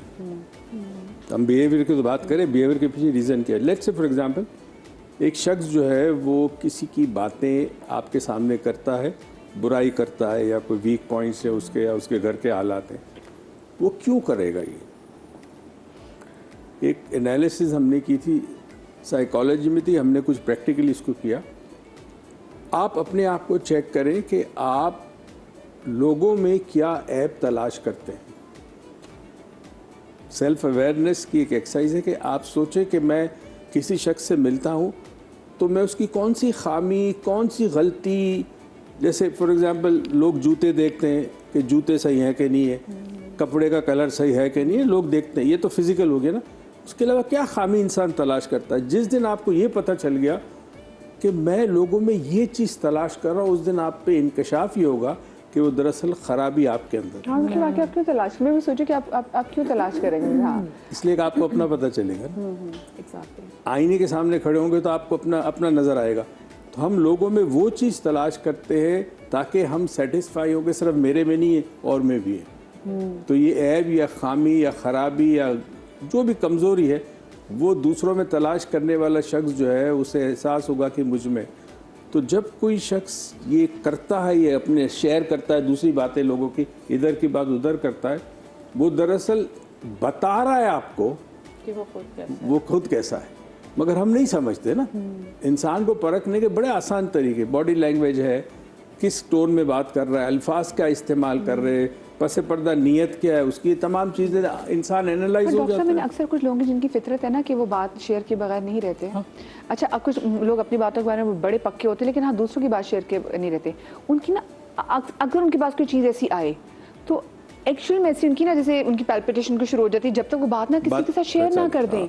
हम बिहेवियर की तो बात करें, बिहेवियर के पीछे रीज़न क्या है। लेट्स से फॉर एग्जांपल एक शख्स जो है वो किसी की बातें आपके सामने करता है, बुराई करता है, या कोई वीक पॉइंट्स है उसके या उसके घर के हालात हैं, वो क्यों करेगा। ये एक एनालिसिस हमने की थी, साइकोलॉजी में थी, हमने कुछ प्रैक्टिकली इसको किया। आप अपने आप को चेक करें कि आप लोगों में क्या ऐब तलाश करते हैं। सेल्फ अवेयरनेस की एक एक्सरसाइज है कि आप सोचें कि मैं किसी शख्स से मिलता हूं तो मैं उसकी कौन सी खामी, कौन सी गलती, जैसे फॉर एग्जांपल लोग जूते देखते हैं कि जूते सही हैं कि नहीं है, कपड़े का कलर सही है कि नहीं है, लोग देखते हैं, ये तो फिजिकल हो गया ना। उसके अलावा क्या खामी इंसान तलाश करता है। जिस दिन आपको ये पता चल गया कि मैं लोगों में ये चीज़ तलाश कर रहा हूँ, उस दिन आप पे इंकशाफ ये होगा कि वो दरअसल खराबी आपके अंदर। हाँ, मतलब आके आप क्यों तलाश, मैं भी सोचूं कि आप क्यों तलाश करेंगे। हाँ, इसलिए कि आपको अपना पता चलेगा। आईने के सामने खड़े होंगे तो आपको अपना नज़र आएगा। तो हम लोगों में वो चीज़ तलाश करते हैं ताकि हम सेटिस्फाई हो कि सिर्फ मेरे में नहीं है और में भी है। तो ये ऐब या खामी या ख़राबी या जो भी कमज़ोरी है वो दूसरों में तलाश करने वाला शख्स जो है उसे एहसास होगा कि मुझ में। तो जब कोई शख्स ये करता है, ये अपने शेयर करता है दूसरी बातें लोगों की, इधर की बात उधर करता है, वो दरअसल बता रहा है आपको कि वो खुद कैसा है, मगर हम नहीं समझते ना। इंसान को परखने के बड़े आसान तरीके, बॉडी लैंग्वेज है, किस टोन में बात कर रहा है, अल्फाज क्या इस्तेमाल कर रहे, पस पर्दा नीयत क्या है उसकी, तमाम चीज़ें इंसान एनालाइज हो डॉक्टर साहब, जाता मैंने है। अक्सर कुछ लोगों की जिनकी फितरत है ना कि वो बात शेयर के बगैर नहीं रहते। अच्छा, अब कुछ लोग अपनी बातों के बारे में बड़े पक्के होते हैं, लेकिन हाँ दूसरों की बात शेयर के नहीं रहते। उनकी ना अगर उनके पास कोई चीज़ ऐसी आए तो एक्चुअल में ऐसी उनकी ना जैसे उनकी पैल्पिटेशन को शुरू हो जाती है जब तक वो बात ना किसी के साथ शेयर ना कर दें।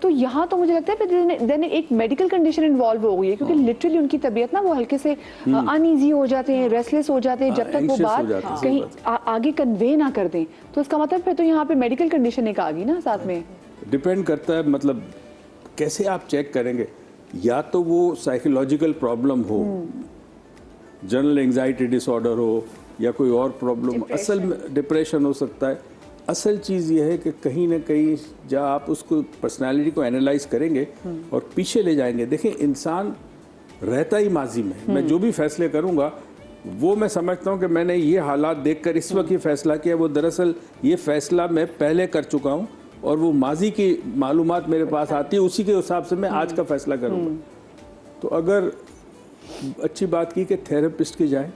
तो यहाँ तो मुझे लगता है देन एक मेडिकल कंडीशन इन्वॉल्व हो गई है, क्योंकि लिटरली उनकी तबीयत ना वो हल्के से अनईजी हो जाते हैं, रेस्टलेस हो जाते हैं जब तक वो बात कहीं आगे कन्वे ना कर दें। तो इसका मतलब फिर तो यहाँ पे मेडिकल कंडीशन एक आ गई ना साथ में। डिपेंड करता है, मतलब कैसे आप चेक करेंगे। या तो वो साइकोलॉजिकल प्रॉब्लम हो, जनरल एंजाइटी डिसऑर्डर हो, या कोई और प्रॉब्लम, असल में डिप्रेशन हो सकता है। असल चीज़ ये है कि कहीं ना कहीं जब आप उसको पर्सनालिटी को एनालाइज करेंगे और पीछे ले जाएंगे, देखें इंसान रहता ही माजी में। मैं जो भी फैसले करूँगा वो मैं समझता हूँ कि मैंने ये हालात देखकर इस वक्त ये फैसला किया, वो दरअसल ये फैसला मैं पहले कर चुका हूँ और वो माजी की मालूमात मेरे पास आती है, उसी के हिसाब से मैं आज का फैसला करूँगा। तो अगर अच्छी बात की कि थेरेपिस्ट के जाएं,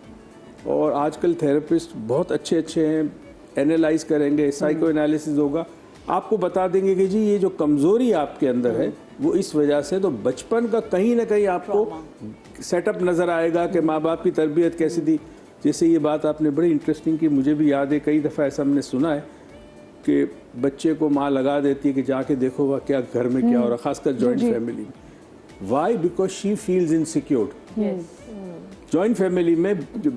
और आजकल थेरेपिस्ट बहुत अच्छे हैं, एनालाइज करेंगे, साइको एनालिसिस होगा, आपको बता देंगे कि जी ये जो कमज़ोरी आपके अंदर है वो इस वजह से। तो बचपन का कहीं ना कहीं आपको सेटअप नज़र आएगा कि माँ बाप की तरबियत कैसी थी। जैसे ये बात आपने बड़ी इंटरेस्टिंग की, मुझे भी याद है कई दफ़ा ऐसा हमने सुना है कि बच्चे को माँ लगा देती है कि जाके देखो वह क्या घर में क्या हो रहा, खासकर जॉइंट फैमिली में। Why? Because she feels insecure. Joint family में जो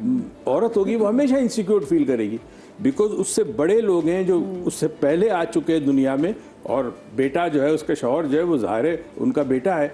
औरत होगी वो हमेशा इनसिक्योर फील करेगी, बिकॉज उससे बड़े लोग हैं जो उससे पहले आ चुके हैं दुनिया में, और बेटा जो है उसका शौहर जो है वो ज़ाहिर है उनका बेटा है,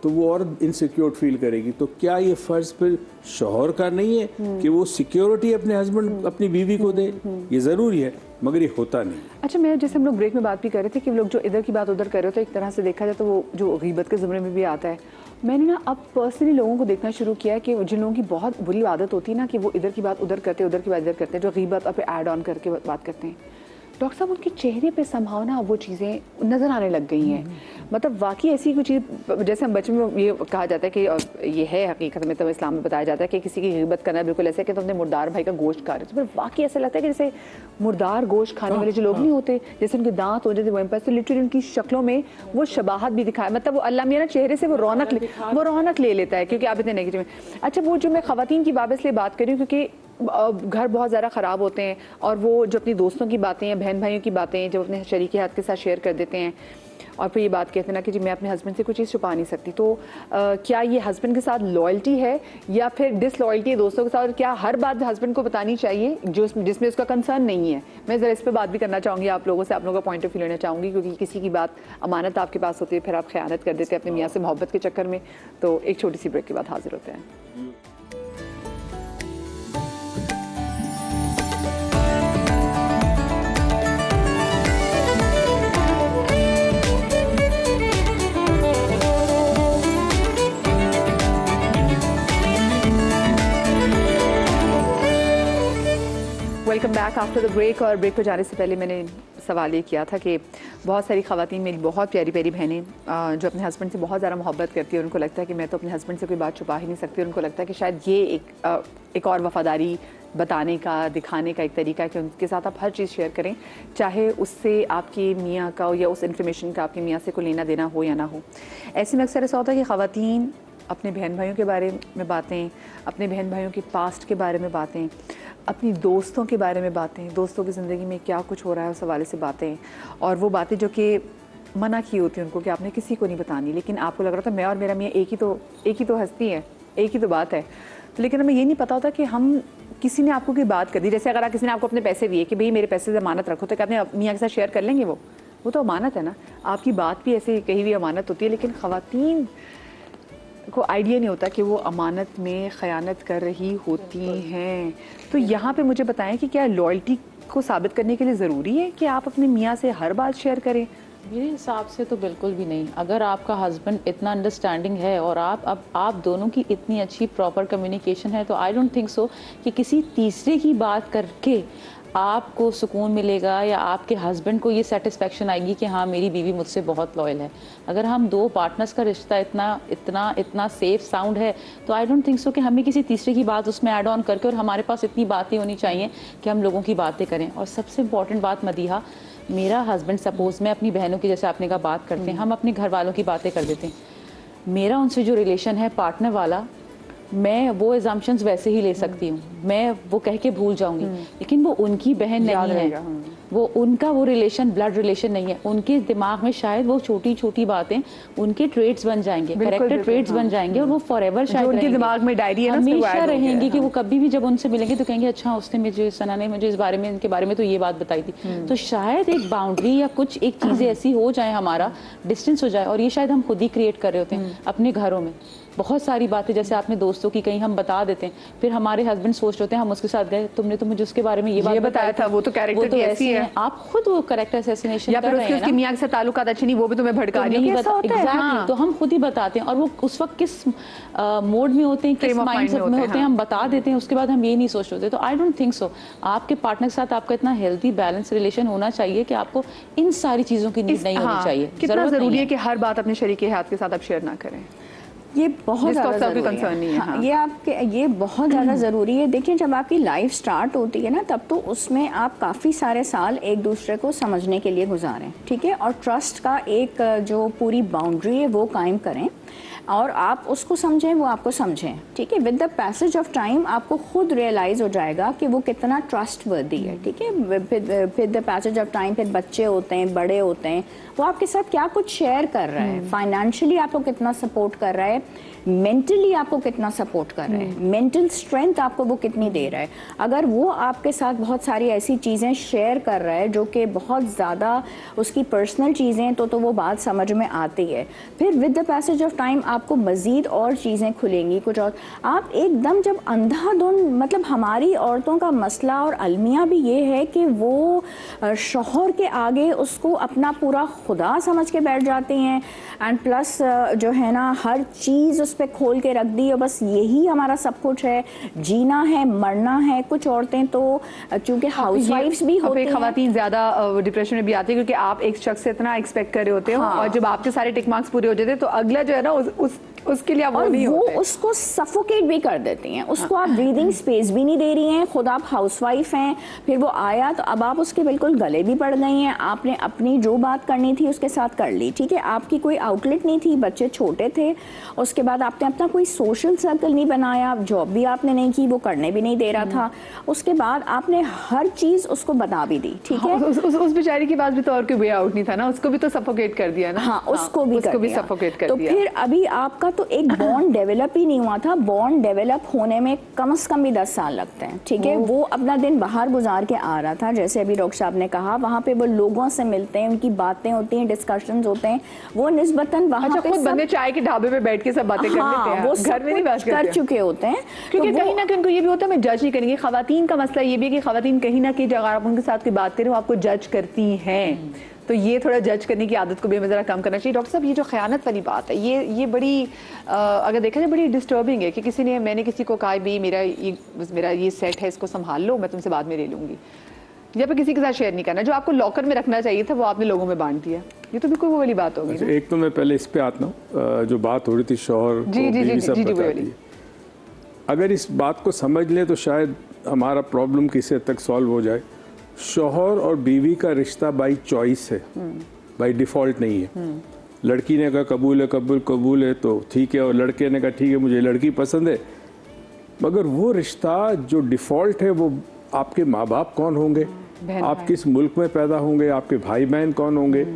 तो वो औरत इनसिक्योर फील करेगी। तो क्या ये फ़र्ज़ फिर शौहर का नहीं है कि वो सिक्योरिटी अपने हस्बैंड अपनी बीवी को दे? ये ज़रूरी है, मगर ये होता नहीं। अच्छा, मैं जैसे हम लोग ब्रेक में बात भी कर रहे थे कि लोग जो इधर की बात उधर कर रहे हो, तो एक तरह से देखा जाए तो वो जो गीबत के ज़मरे में भी आता है। मैंने ना अब पर्सनली लोगों को देखना शुरू किया है कि जिन लोगों की बहुत बुरी आदत होती है ना कि वो इधर की बात उधर करते हैं, उधर की बात इधर करते हैं, जो गीबत पे ऐड ऑन करके बात करते हैं, डॉक्टर साहब उनके चेहरे पे संभावना वो चीज़ें नज़र आने लग गई हैं। मतलब वाकई ऐसी कोई चीज़, जैसे हम बचपन में ये कहा जाता है कि ये है हकीकत में, तो इस्लाम में बताया जाता है कि किसी की गिबत करना बिल्कुल ऐसे कि तुमने मुर्दार भाई का गोश्त खा रहे हो। तो फिर वाकई ऐसा लगता है कि जैसे मुर्दार गोश्त खाने वाले जो लोग नहीं होते, जैसे उनके दांत हो जाते वहीं पर, तो लिटरली उनकी शक्लों में वो शबाहत भी दिखाए, मतलब वो अल्लाह मियां ना चेहरे से वो रौनक ले लेता है, क्योंकि आप इतने नेगेटिव हैं। अच्छा, वो जो मैं ख़वातीन की बात इसलिए बात कर रही हूँ क्योंकि घर बहुत ज़्यादा ख़राब होते हैं, और वो जो अपनी दोस्तों की बातें हैं, बहन भाइयों की बातें जब अपने शरीके हाथ के साथ शेयर कर देते हैं, और फिर ये बात कहते हैं ना कि जी मैं अपने हस्बैंड से कुछ चीज़ छुपा नहीं सकती। तो क्या ये हस्बैंड के साथ लॉयल्टी है या फिर डिसलॉयल्टी है दोस्तों के साथ? और क्या हर बात हस्बैंड को बतानी चाहिए जिसमें उसका कंसर्न नहीं है? मैं ज़रा इस पर बात भी करना चाहूँगी आप लोगों से, आप लोगों का पॉइंट ऑफ व्यू लेना चाहूँगी, क्योंकि किसी की बात अमानत आपके पास होती है, फिर आप ख़यानत कर देते हैं अपने मियाँ से मोहब्बत के चक्कर में। तो एक छोटी सी ब्रेक के बाद हाजिर होते हैं। Welcome back after the break. और ब्रेक पर जाने से पहले मैंने सवाल ये किया था कि बहुत सारी ख़वातीन, मेरी बहुत प्यारी प्यारी बहनें जो अपने हस्बैंड से बहुत ज़्यादा मोहब्बत करती है, उनको लगता है कि मैं तो अपने हस्बैंड से कोई बात छुपा ही नहीं सकती, और उनको लगता है कि शायद ये एक और वफ़ादारी बताने का, दिखाने का एक तरीका है कि उनके साथ आप हर चीज़ शेयर करें, चाहे उससे आपके मियाँ का या उस इन्फॉर्मेशन का आपके मियाँ से कोई लेना देना हो या ना हो। ऐसे में अक्सर ऐसा होता है कि ख़वातीन अपने बहन भाइयों के बारे में बातें, अपने बहन भाइयों के पास्ट के बारे में बातें, अपनी दोस्तों के बारे में बातें, दोस्तों की ज़िंदगी में क्या कुछ हो रहा है उस हवाले से बातें, और वो बातें जो कि मना की होती हैं उनको कि आपने किसी को नहीं बतानी, लेकिन आपको लग रहा था मैं और मेरा मियाँ एक ही तो हस्ती है, एक ही तो बात है। तो लेकिन हमें ये नहीं पता होता कि हम किसी ने आपको कोई बात कर दी, जैसे अगर किसी ने आपको अपने पैसे दिए कि भाई मेरे पैसे से अमानत रखो, तो क्या अपने मियाँ के साथ शेयर कर लेंगे? वो तो अमानत है ना। आपकी बात भी ऐसे कहीं भी अमानत होती है, लेकिन ख़वातीन को आइडिया नहीं होता कि वो अमानत में ख़यानत कर रही होती हैं। तो यहाँ पे मुझे बताएं कि क्या लॉयल्टी को साबित करने के लिए ज़रूरी है कि आप अपने मियाँ से हर बात शेयर करें? मेरे हिसाब से तो बिल्कुल भी नहीं। अगर आपका हस्बैंड इतना अंडरस्टैंडिंग है और आप दोनों की इतनी अच्छी प्रॉपर कम्युनिकेशन है, तो आई डोंट थिंक सो कि किसी तीसरे की बात करके आपको सुकून मिलेगा या आपके हस्बैंड को ये सेटिस्फेक्शन आएगी कि हाँ मेरी बीवी मुझसे बहुत लॉयल है। अगर हम दो पार्टनर्स का रिश्ता इतना सेफ साउंड है तो आई डोंट थिंक सो कि हमें किसी तीसरे की बात उसमें ऐड ऑन करके, और हमारे पास इतनी बातें होनी चाहिए कि हम लोगों की बातें करें। और सबसे इम्पॉर्टेंट बात मदीहा, मेरा हस्बैंड सपोज मैं अपनी बहनों की, जैसे आपने कहा बात करते हैं, हम अपने घर वालों की बातें कर देते हैं, मेरा उनसे जो रिलेशन है पार्टनर वाला, मैं वो एजम्पशंस वैसे ही ले सकती हूँ, मैं वो कह के भूल जाऊंगी, लेकिन वो उनकी बहन नहीं है, वो उनका वो रिलेशन ब्लड रिलेशन नहीं है। उनके दिमाग में शायद वो छोटी छोटी बातें उनके ट्रेड्स बन जाएंगे, कैरेक्टर ट्रेड्स बन जाएंगे, और वो फॉरएवर शायद उनके दिमाग में डायरी है ना, हमेशा रहेंगी कि वो कभी भी जब उनसे मिलेंगे तो कहेंगे अच्छा उसने मुझे, सना ने मुझे इस बारे में, इनके बारे में तो ये बात बताई थी। तो शायद एक बाउंड्री या कुछ एक चीज़ें ऐसी हो जाए, हमारा डिस्टेंस हो जाए, और ये शायद हम खुद ही क्रिएट कर रहे होते हैं अपने घरों में। बहुत सारी बातें जैसे आपने दोस्तों की कहीं हम बता देते हैं, फिर हमारे हस्बैंड सोच रहे होते हैं हम उसके साथ गए, तुमने तो मुझे उसके बारे में ये बात बताया था, वो तो कैरेक्टर की ऐसी है। आप खुद वो कैरेक्टर असैसिनेशन या फिर उसके मियां के साथ ताल्लुकात अच्छे नहीं, वो भी तुम्हें भड़का रही है, एग्जैक्टली। तो हम खुद ही बताते हैं, और वो उस वक्त किस मोड में होते हैं, किस माइंडसेट में होते हैं, हम बता देते हैं, उसके बाद हम ये नहीं सोच रहे। तो आई डोंट थिंक सो आपके पार्टनर के साथ आपका इतना हेल्दी बैलेंस रिलेशन होना चाहिए कि आपको इन सारी चीजों की नीड नहीं होनी चाहिए। कितना जरूरी है कि हर बात अपने शरीके हयात के साथ आप शेयर ना करें, ये बहुत ज़्यादा ज़रूरी कंसर्न नहीं है। हाँ, ये आपके ये बहुत ज़्यादा ज़रूरी है। देखिए जब आपकी लाइफ स्टार्ट होती है ना, तब तो उसमें आप काफ़ी सारे साल एक दूसरे को समझने के लिए गुजारें, ठीक है, और ट्रस्ट का एक जो पूरी बाउंड्री है वो कायम करें, और आप उसको समझें, वो आपको समझें, ठीक है। With the passage of time आपको खुद रियलाइज़ हो जाएगा कि वो कितना ट्रस्टवर्दी है, ठीक है। With the passage of time फिर बच्चे होते हैं, बड़े होते हैं, वो आपके साथ क्या कुछ शेयर कर रहा है, फाइनेंशियली आपको कितना सपोर्ट कर रहा है, मेंटली आपको कितना सपोर्ट कर रहा है, मेंटल स्ट्रेंथ आपको वो कितनी दे रहा है। अगर वो आपके साथ बहुत सारी ऐसी चीज़ें शेयर कर रहा है जो कि बहुत ज़्यादा उसकी पर्सनल चीज़ें, तो वो बात समझ में आती है। फिर with the passage of time आपको मज़ीद और चीज़ें खुलेंगी, कुछ और आप एकदम जब अंधाधुंध, मतलब हमारी औरतों का मसला और अलमिया भी ये है कि वो शौहर के आगे उसको अपना पूरा खुदा समझ के बैठ जाती हैं, एंड प्लस जो है ना हर चीज़ उस पर खोल के रख दी, और बस यही हमारा सब कुछ है, जीना है, मरना है। कुछ औरतें तो चूँकि हाउसवाइफ्स भी होती हैं, खवातीन ज़्यादा डिप्रेशन में भी आती है क्योंकि आप एक शख्स से इतना एक्सपेक्ट कर रहे होते हो, और जब आपके सारे टिक मार्क्स पूरे हो जाते हैं तो अगला जो है ना उसके लिए आप वो नहीं होते, उसको सफोकेट भी कर देती हैं, उसको आप ब्रीदिंग स्पेस भी नहीं दे रही हैं। खुद आप हाउसवाइफ हैं, फिर वो आया तो अब आप उसके बिल्कुल गले भी पड़ गई हैं। आपने अपनी जो बात करनी थी उसके साथ कर ली, ठीक है, आपकी कोई आउटलेट नहीं थी, बच्चे छोटे थे, उसके बाद आपने अपना कोई सोशल सर्कल नहीं बनाया, जॉब भी आपने नहीं की, वो करने भी नहीं दे रहा था, उसके बाद आपने हर चीज़ उसको बता भी दी, ठीक है। उस बेचारी के पास भी तो और कोई वे आउट नहीं था ना, उसको भी तो सफोकेट कर दिया ना। हाँ, उसको भी सफोकेट कर दिया। तो फिर अभी आपका तो एक बॉन्ड डेवलप ही नहीं हुआ था। बॉन्ड डेवलप होने में कम से कम भी 10 साल लगते हैं, ठीक है। वो अपना दिन बाहर गुजार के आ रहा था, जैसे अभी डॉक्टर साहब ने कहा, वहाँ पे वो लोगों से मिलते हैं, उनकी बातें होती हैं, डिस्कशंस होते हैं, वो निस्बतन वहाँ पे खुद बंदे चाय के ढाबे पे बैठ के सब बातें कर लेते हैं, वो घर में नहीं बात कर चुके होते हैं, क्योंकि कहीं ना कहीं उनको ये भी होता है मैं जज नहीं करेंगे। खवातीन का मसला ये भी है कि खवातीन कहीं ना कहीं अगर आप उनके साथ की बात करें वो आपको जज करती हैं, तो ये थोड़ा जज करने की आदत को भी हमें ज़रा कम करना चाहिए। डॉक्टर साहब ये जो ख़यानत वाली बात है, ये बड़ी अगर देखा जाए बड़ी डिस्टर्बिंग है कि मैंने किसी को कहा भी मेरा ये सेट है, इसको संभाल लो, मैं तुमसे बाद में ले लूँगी, या फिर किसी के साथ शेयर नहीं करना, जो आपको लॉकर में रखना चाहिए था वो आपने लोगों में बांट दिया, ये तो बिल्कुल वो वाली बात होगी। एक तो मैं पहले इस पे आता हूँ, जो बात हो रही थी शौहर को बीवी सब बता दी, अगर इस बात को समझ ले तो शायद हमारा प्रॉब्लम किसी हद तक सॉल्व हो जाए। शौहर और बीवी का रिश्ता बाई चॉइस है, बाई डिफ़ॉल्ट नहीं है। लड़की ने कहा कबूल है तो ठीक है, और लड़के ने कहा ठीक है मुझे लड़की पसंद है, मगर वो रिश्ता जो डिफ़ॉल्ट है वो आपके माँ बाप कौन होंगे, आप किस मुल्क में पैदा होंगे, आपके भाई बहन कौन होंगे,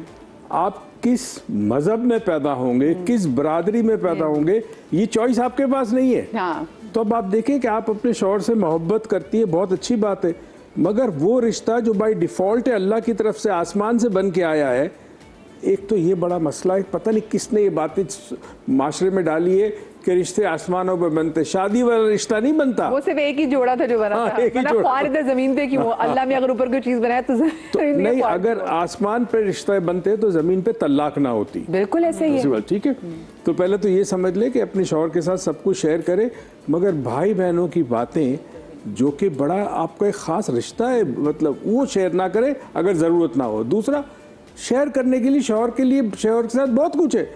आप किस मज़हब में पैदा होंगे, किस बरादरी में पैदा होंगे, ये चॉइस आपके पास नहीं है। तो अब आप देखें कि आप अपने शौहर से मोहब्बत करती है, बहुत अच्छी बात है, मगर वो रिश्ता जो बाय डिफ़ॉल्ट है अल्लाह की तरफ से आसमान से बन के आया है, एक तो ये बड़ा मसला है, पता नहीं किसने ये बातें माशरे में डाली है कि रिश्ते आसमानों पे बनते, शादी वाला रिश्ता नहीं बनता। वो सिर्फ एक ही जोड़ा था जो बना था, एक ही जोड़ा इधर जमीन पे क्यों, अल्लाह ने अगर ऊपर कोई चीज बनाया तो नहीं, अगर आसमान पे रिश्ते बनते तो जमीन पे तलाक ना होती। बिल्कुल ऐसे ही है, ठीक है। तो पहले तो ये समझ ले कि अपने शौहर के साथ सब कुछ शेयर करे, मगर भाई बहनों की बातें जो कि बड़ा आपका एक ख़ास रिश्ता है, मतलब वो शेयर ना करें अगर ज़रूरत ना हो। दूसरा, शेयर करने के लिए शौहर के साथ बहुत कुछ है,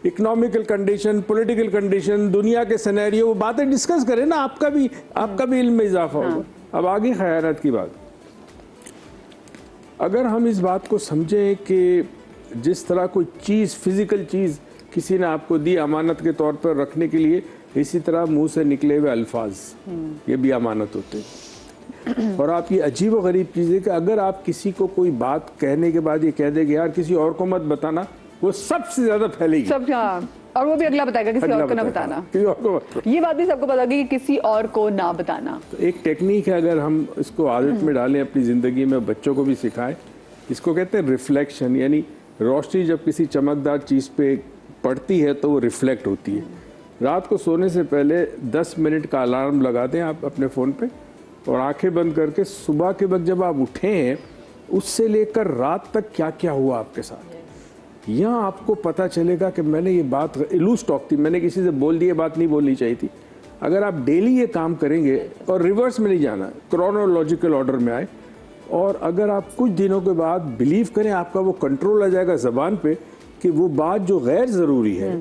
इकोनॉमिकल कंडीशन, पॉलिटिकल कंडीशन, दुनिया के सिनेरियो, वो बातें डिस्कस करें ना, आपका भी इल्म में इजाफा होगा। अब आगे खयानत की बात। अगर हम इस बात को समझें कि जिस तरह कोई चीज़, फिज़िकल चीज़ किसी ने आपको दी अमानत के तौर पर रखने के लिए, इसी तरह मुंह से निकले हुए अल्फाज ये भी अमानत होते हैं। और आप ये अजीब व गरीब चीज़ है कि अगर आप किसी को कोई बात कहने के बाद ये कह देंगे यार किसी और को मत बताना, वो सबसे ज़्यादा फैलेगी। और वो भी अगला बताएगा किसी और को ना बताना। ये बात भी सबको पता होगी कि किसी और को ना बताना। तो एक टेक्निक है, अगर हम इसको आदत में डालें अपनी ज़िंदगी में, बच्चों को भी सिखाएं, इसको कहते हैं रिफ्लेक्शन। यानी रोशनी जब किसी चमकदार चीज़ पे पड़ती है तो वो रिफ्लेक्ट होती है। रात को सोने से पहले 10 मिनट का अलार्म लगा दें आप अपने फ़ोन पे, और आंखें बंद करके सुबह के वक्त जब आप उठे हैं उससे लेकर रात तक क्या क्या हुआ आपके साथ, यहाँ आपको पता चलेगा कि मैंने ये बात लूज टॉक थी, मैंने किसी से बोल दी, ये बात नहीं बोलनी चाहिए थी। अगर आप डेली ये काम करेंगे, और रिवर्स में नहीं जाना, क्रोनोलॉजिकल ऑर्डर में आए, और अगर आप कुछ दिनों के बाद बिलीव करें, आपका वो कंट्रोल आ जाएगा ज़बान पे कि वो बात जो गैर ज़रूरी है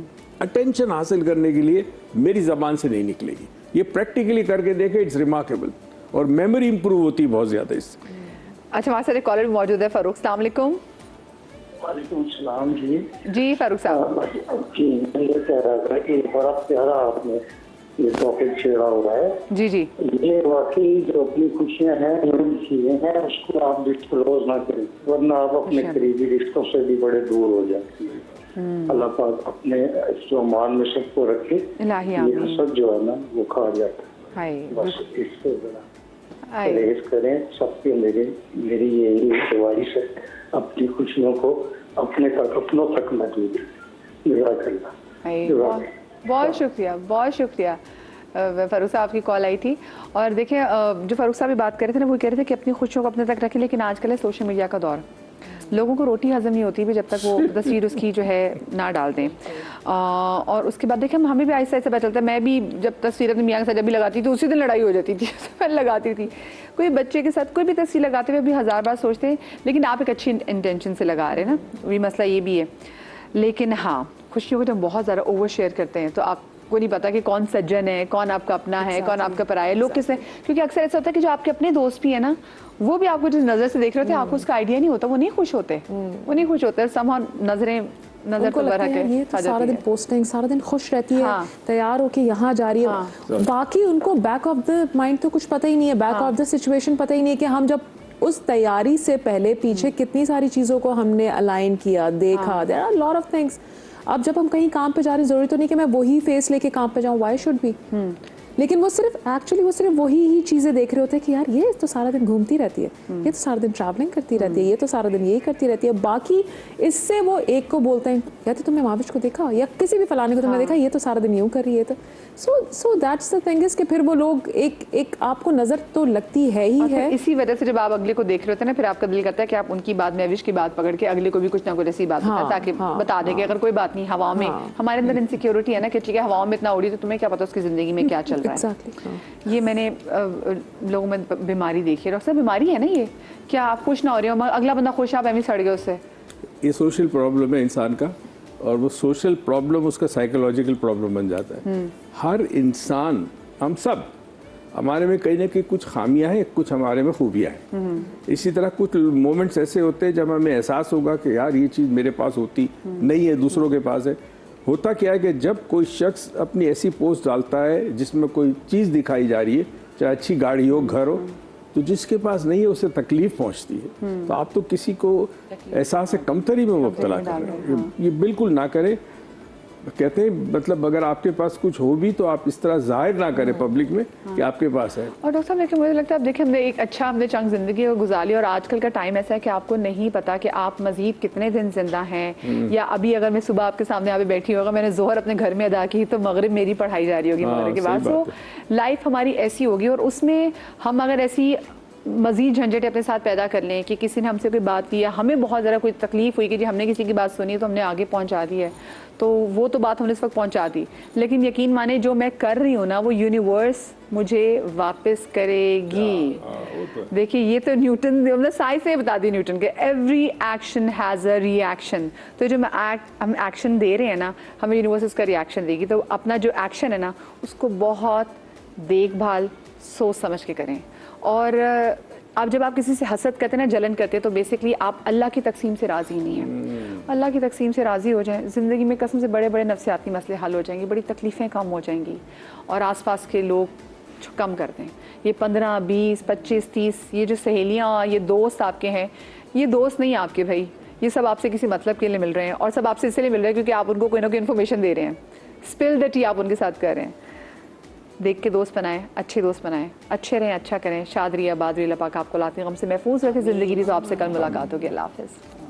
अटेंशन हासिल करने के लिए मेरी ज़बान से नहीं निकलेगी। ये प्रैक्टिकली करके देखें, इट्स रिमार्केबल, और मेमोरी इंप्रूव होती है बहुत ज़्यादा इससे। अच्छा, हमारे साथ कॉलर मौजूद है फ़ारूक। अस्सलाम वालेकुम। वालेकुम सलाम जी। जी फ़ारूक साहब। जी, मैं ये कह रहा था कि बड़ा प्यारा आपने ये टॉपिक छेड़ा हुआ है। जी जी। ये वाकई जो अपनी खुशियाँ हैं, अहम चीज़ें हैं, उसको आप डिस्क्लोज ना करें, वरना आप अपने करीबी रिश्तों से भी बड़े दूर हो जाते हैं। अल्लाह पाक अपने जो मान में सबको रखे, ये हसद जो है ना वो खा जाता है। बस इससे जरा परहेज करें। सबके मेरी यही ख्वाहिश है, अपनी खुशियों को अपने तक, अपनों तक महदूद करना। बहुत शुक्रिया फ़ारूक साहब की कॉल आई थी। और देखिए, जो फ़ारूक साहब भी बात कर रहे थे ना, वो कह रहे थे कि अपनी खुशियों को अपने तक रखें, लेकिन आजकल है सोशल मीडिया का दौर, लोगों को रोटी हजम नहीं होती भी जब तक वो तस्वीर उसकी जो है ना डाल दें। और उसके बाद देखिए हमें भी आहिस्ता आहिस्ता पता चलता है। मैं भी जब तस्वीर अपने मियाँ के साथ जब भी लगाती थी, उसी दिन लड़ाई हो जाती थी। मैं लगाती थी, कोई बच्चे के साथ कोई भी तस्वीर लगाते हुए भी 1000 बार सोचते हैं, लेकिन आप एक अच्छी इंटेंशन से लगा रहे हैं ना, ये मसला ये भी है। लेकिन हाँ, खुशियों को जब बहुत ज़्यादा ओवर शेयर करते हैं तो आपको नहीं पता कि कौन सज्जन है, कौन आपका अपना है, कौन आपका पराया है, लोग किससे। क्योंकि अक्सर ऐसा होता है कि जो आपके अपने दोस्त भी है ना, वो भी आपको जिस नज़र से देख रहे होते हैं, आपको उसका आइडिया नहीं होता, वो नहीं खुश होते, समहाउ नजर तो बरहक है। ये तो सारा दिन पोस्टिंग, सारा दिन खुश रहती है, तैयार होके यहाँ जा रही है। बाकी उनको बैक ऑफ द माइंड तो कुछ पता ही नहीं है, बैक ऑफ द सिचुएशन पता ही नहीं है कि हम जब उस तैयारी से पहले पीछे कितनी सारी चीज़ों को हमने अलाइन किया, देखा। There are lot of things. अब जब हम कहीं काम पे जा रहे, जरूरी तो नहीं कि मैं वही फेस लेके काम पे जाऊँ, व्हाई शुड बी। लेकिन वो सिर्फ वही ही चीज़ें देख रहे होते हैं कि यार ये तो सारा दिन घूमती रहती है, ये तो सारा दिन ट्रैवलिंग करती रहती है, ये तो सारा दिन यही करती रहती है। बाकी इससे वो एक को बोलते हैं या तो तुमने माविश को देखा, या किसी भी फलाने को तुमने देखा, ये तो सारा दिन यूँ कर रही है। तो so that's the thing is कि फिर वो लोग एक आपको नज़र तो लगती है ही है। इसी वजह से जब आप अगले को देख रहे होते हैं ना, फिर आपका दिल करता है कि आप उनकी बात, मैविश की बात पकड़ के अगले को भी कुछ ना कुछ ऐसी बात बताएं, ताकि बता दें कि अगर कोई बात नहीं, हवा में हमारे अंदर इनसिक्योरिटी है ना कि ठीक है हवाओं में इतना उड़ी तो तुम्हें क्या पता उसकी ज़िंदगी में क्या चल रहा है। ये मैंने लोगों में बीमारी देखी है। डॉक्टर साहब, बीमारी है ना ये, क्या आप खुश ना हो रहे हो, अगला बंदा खुश, आप एवं सड़ गए उससे। ये सोशल प्रॉब्लम है इंसान का, और वो सोशल प्रॉब्लम उसका साइकोलॉजिकल प्रॉब्लम बन जाता है। हर इंसान, हम सब, हमारे में कहीं ना कहीं कुछ खामियां हैं, कुछ हमारे में खूबियां हैं। इसी तरह कुछ मोमेंट्स ऐसे होते हैं जब हमें एहसास होगा कि यार ये चीज़ मेरे पास होती नहीं है, दूसरों के पास है। होता क्या है कि जब कोई शख्स अपनी ऐसी पोस्ट डालता है जिसमें कोई चीज़ दिखाई जा रही है, चाहे अच्छी गाड़ी हो, घर हो, तो जिसके पास नहीं है उसे तकलीफ पहुंचती है। तो आप तो किसी को एहसास कमतरी में मुब्तला कर रहे हैं, ये बिल्कुल ना करें। कहते हैं मतलब अगर आपके पास कुछ हो भी तो आप इस तरह जाहिर ना करें पब्लिक में कि आपके पास है। और डॉक्टर साहब, लेकिन मुझे लगता है अब देखिए हमने चंग ज़िंदगी गुजारी, और आजकल का टाइम ऐसा है कि आपको नहीं पता कि आप मज़ीद कितने दिन जिंदा हैं। या अभी अगर मैं सुबह आपके सामने यहाँ पे बैठी होगा, मैंने जोहर अपने घर में अदा की तो मगरिब मेरी पढ़ाई जा रही होगी मगरिब के बाद। तो लाइफ हमारी ऐसी होगी, और उसमें हम अगर ऐसी मज़ीद झंझट अपने साथ पैदा कर लें कि किसी ने हमसे कोई बात की या हमें बहुत ज़रा कोई तकलीफ़ हुई कि जी हमने किसी की बात सुनी तो हमने आगे पहुंचा दी है, तो वो तो बात हमने इस वक्त पहुंचा दी, लेकिन यकीन माने जो मैं कर रही हूँ ना वो यूनिवर्स मुझे वापस करेगी। देखिए ये तो न्यूटन ने साइंस से बता दी, न्यूटन के every action has a reaction. तो जो हम एक्शन दे रहे हैं ना, हमें यूनिवर्स उसका रिएक्शन देगी। तो अपना जो एक्शन है ना उसको बहुत देखभाल सोच समझ के करें। और अब जब आप किसी से हसद करते हैं ना, जलन करते हैं, तो बेसिकली आप अल्लाह की तकसीम से राज़ी नहीं हैं। अल्लाह की तकसीम से राज़ी हो जाएं, ज़िंदगी में कसम से बड़े बड़े नफ्सियाती मसले हल हो जाएंगे, बड़ी तकलीफ़ें कम हो जाएंगी और आसपास के लोग कम कर दें। ये 15, 20, 25, 30 ये जो सहेलियाँ, ये दोस्त आपके हैं, ये दोस्त नहीं आपके भाई, ये सब आपसे किसी मतलब के लिए मिल रहे हैं और सब आपसे इसलिए मिल रहे हैं क्योंकि आप उनको कोई ना कोई इन्फॉर्मेशन दे रहे हैं। स्पिल द टी आप उनके साथ कर रहे हैं। देख के दोस्त बनाएं, अच्छे दोस्त बनाएं, अच्छे रहें, अच्छा करें। शाद रही आबाद रही, अल्लाह पाक आपको लाती गम से महफूज रखे ज़िंदगी। तो आपसे कल मुलाकात होगी। अल्लाह हाफ़िज़।